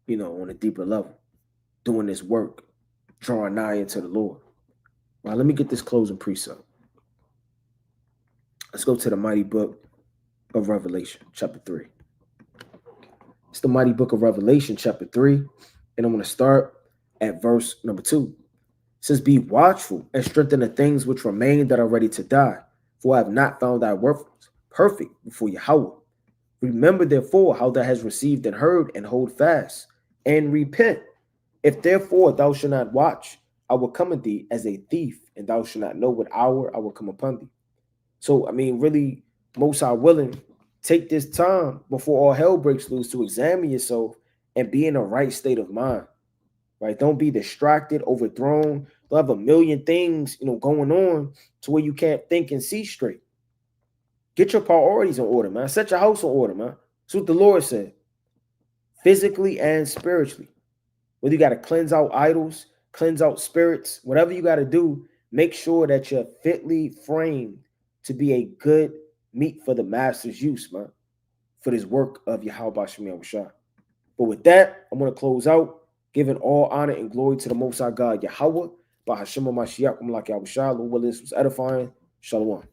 on a deeper level, doing this work, drawing nigh into the Lord. All right, let me get this closing precept. Let's go to the mighty book of Revelation, chapter 3. It's the mighty book of Revelation, chapter 3, and I'm going to start at verse number 2. It says, be watchful and strengthen the things which remain that are ready to die, for I have not found thy works perfect before Yahweh. Remember therefore how thou hast received and heard, and hold fast, and repent. If therefore thou shalt not watch, I will come at thee as a thief, and thou shalt not know what hour I will come upon thee. So, really, Most High willing, take this time before all hell breaks loose to examine yourself and be in a right state of mind, right? Don't be distracted, overthrown. Don't have a million things, going on to where you can't think and see straight. Get your priorities in order, man. Set your house in order, man. That's what the Lord said, physically and spiritually. Whether you got to cleanse out idols, cleanse out spirits, whatever you got to do, make sure that you're fitly framed to be a good meat for the master's use, man, for this work of Yahweh Shem Yahushua. But with that, I'm going to close out, giving all honor and glory to the Most High God, Yahweh, by Hashem Mashiach, Malak Yahushua. Lord, this was edifying. Shalom.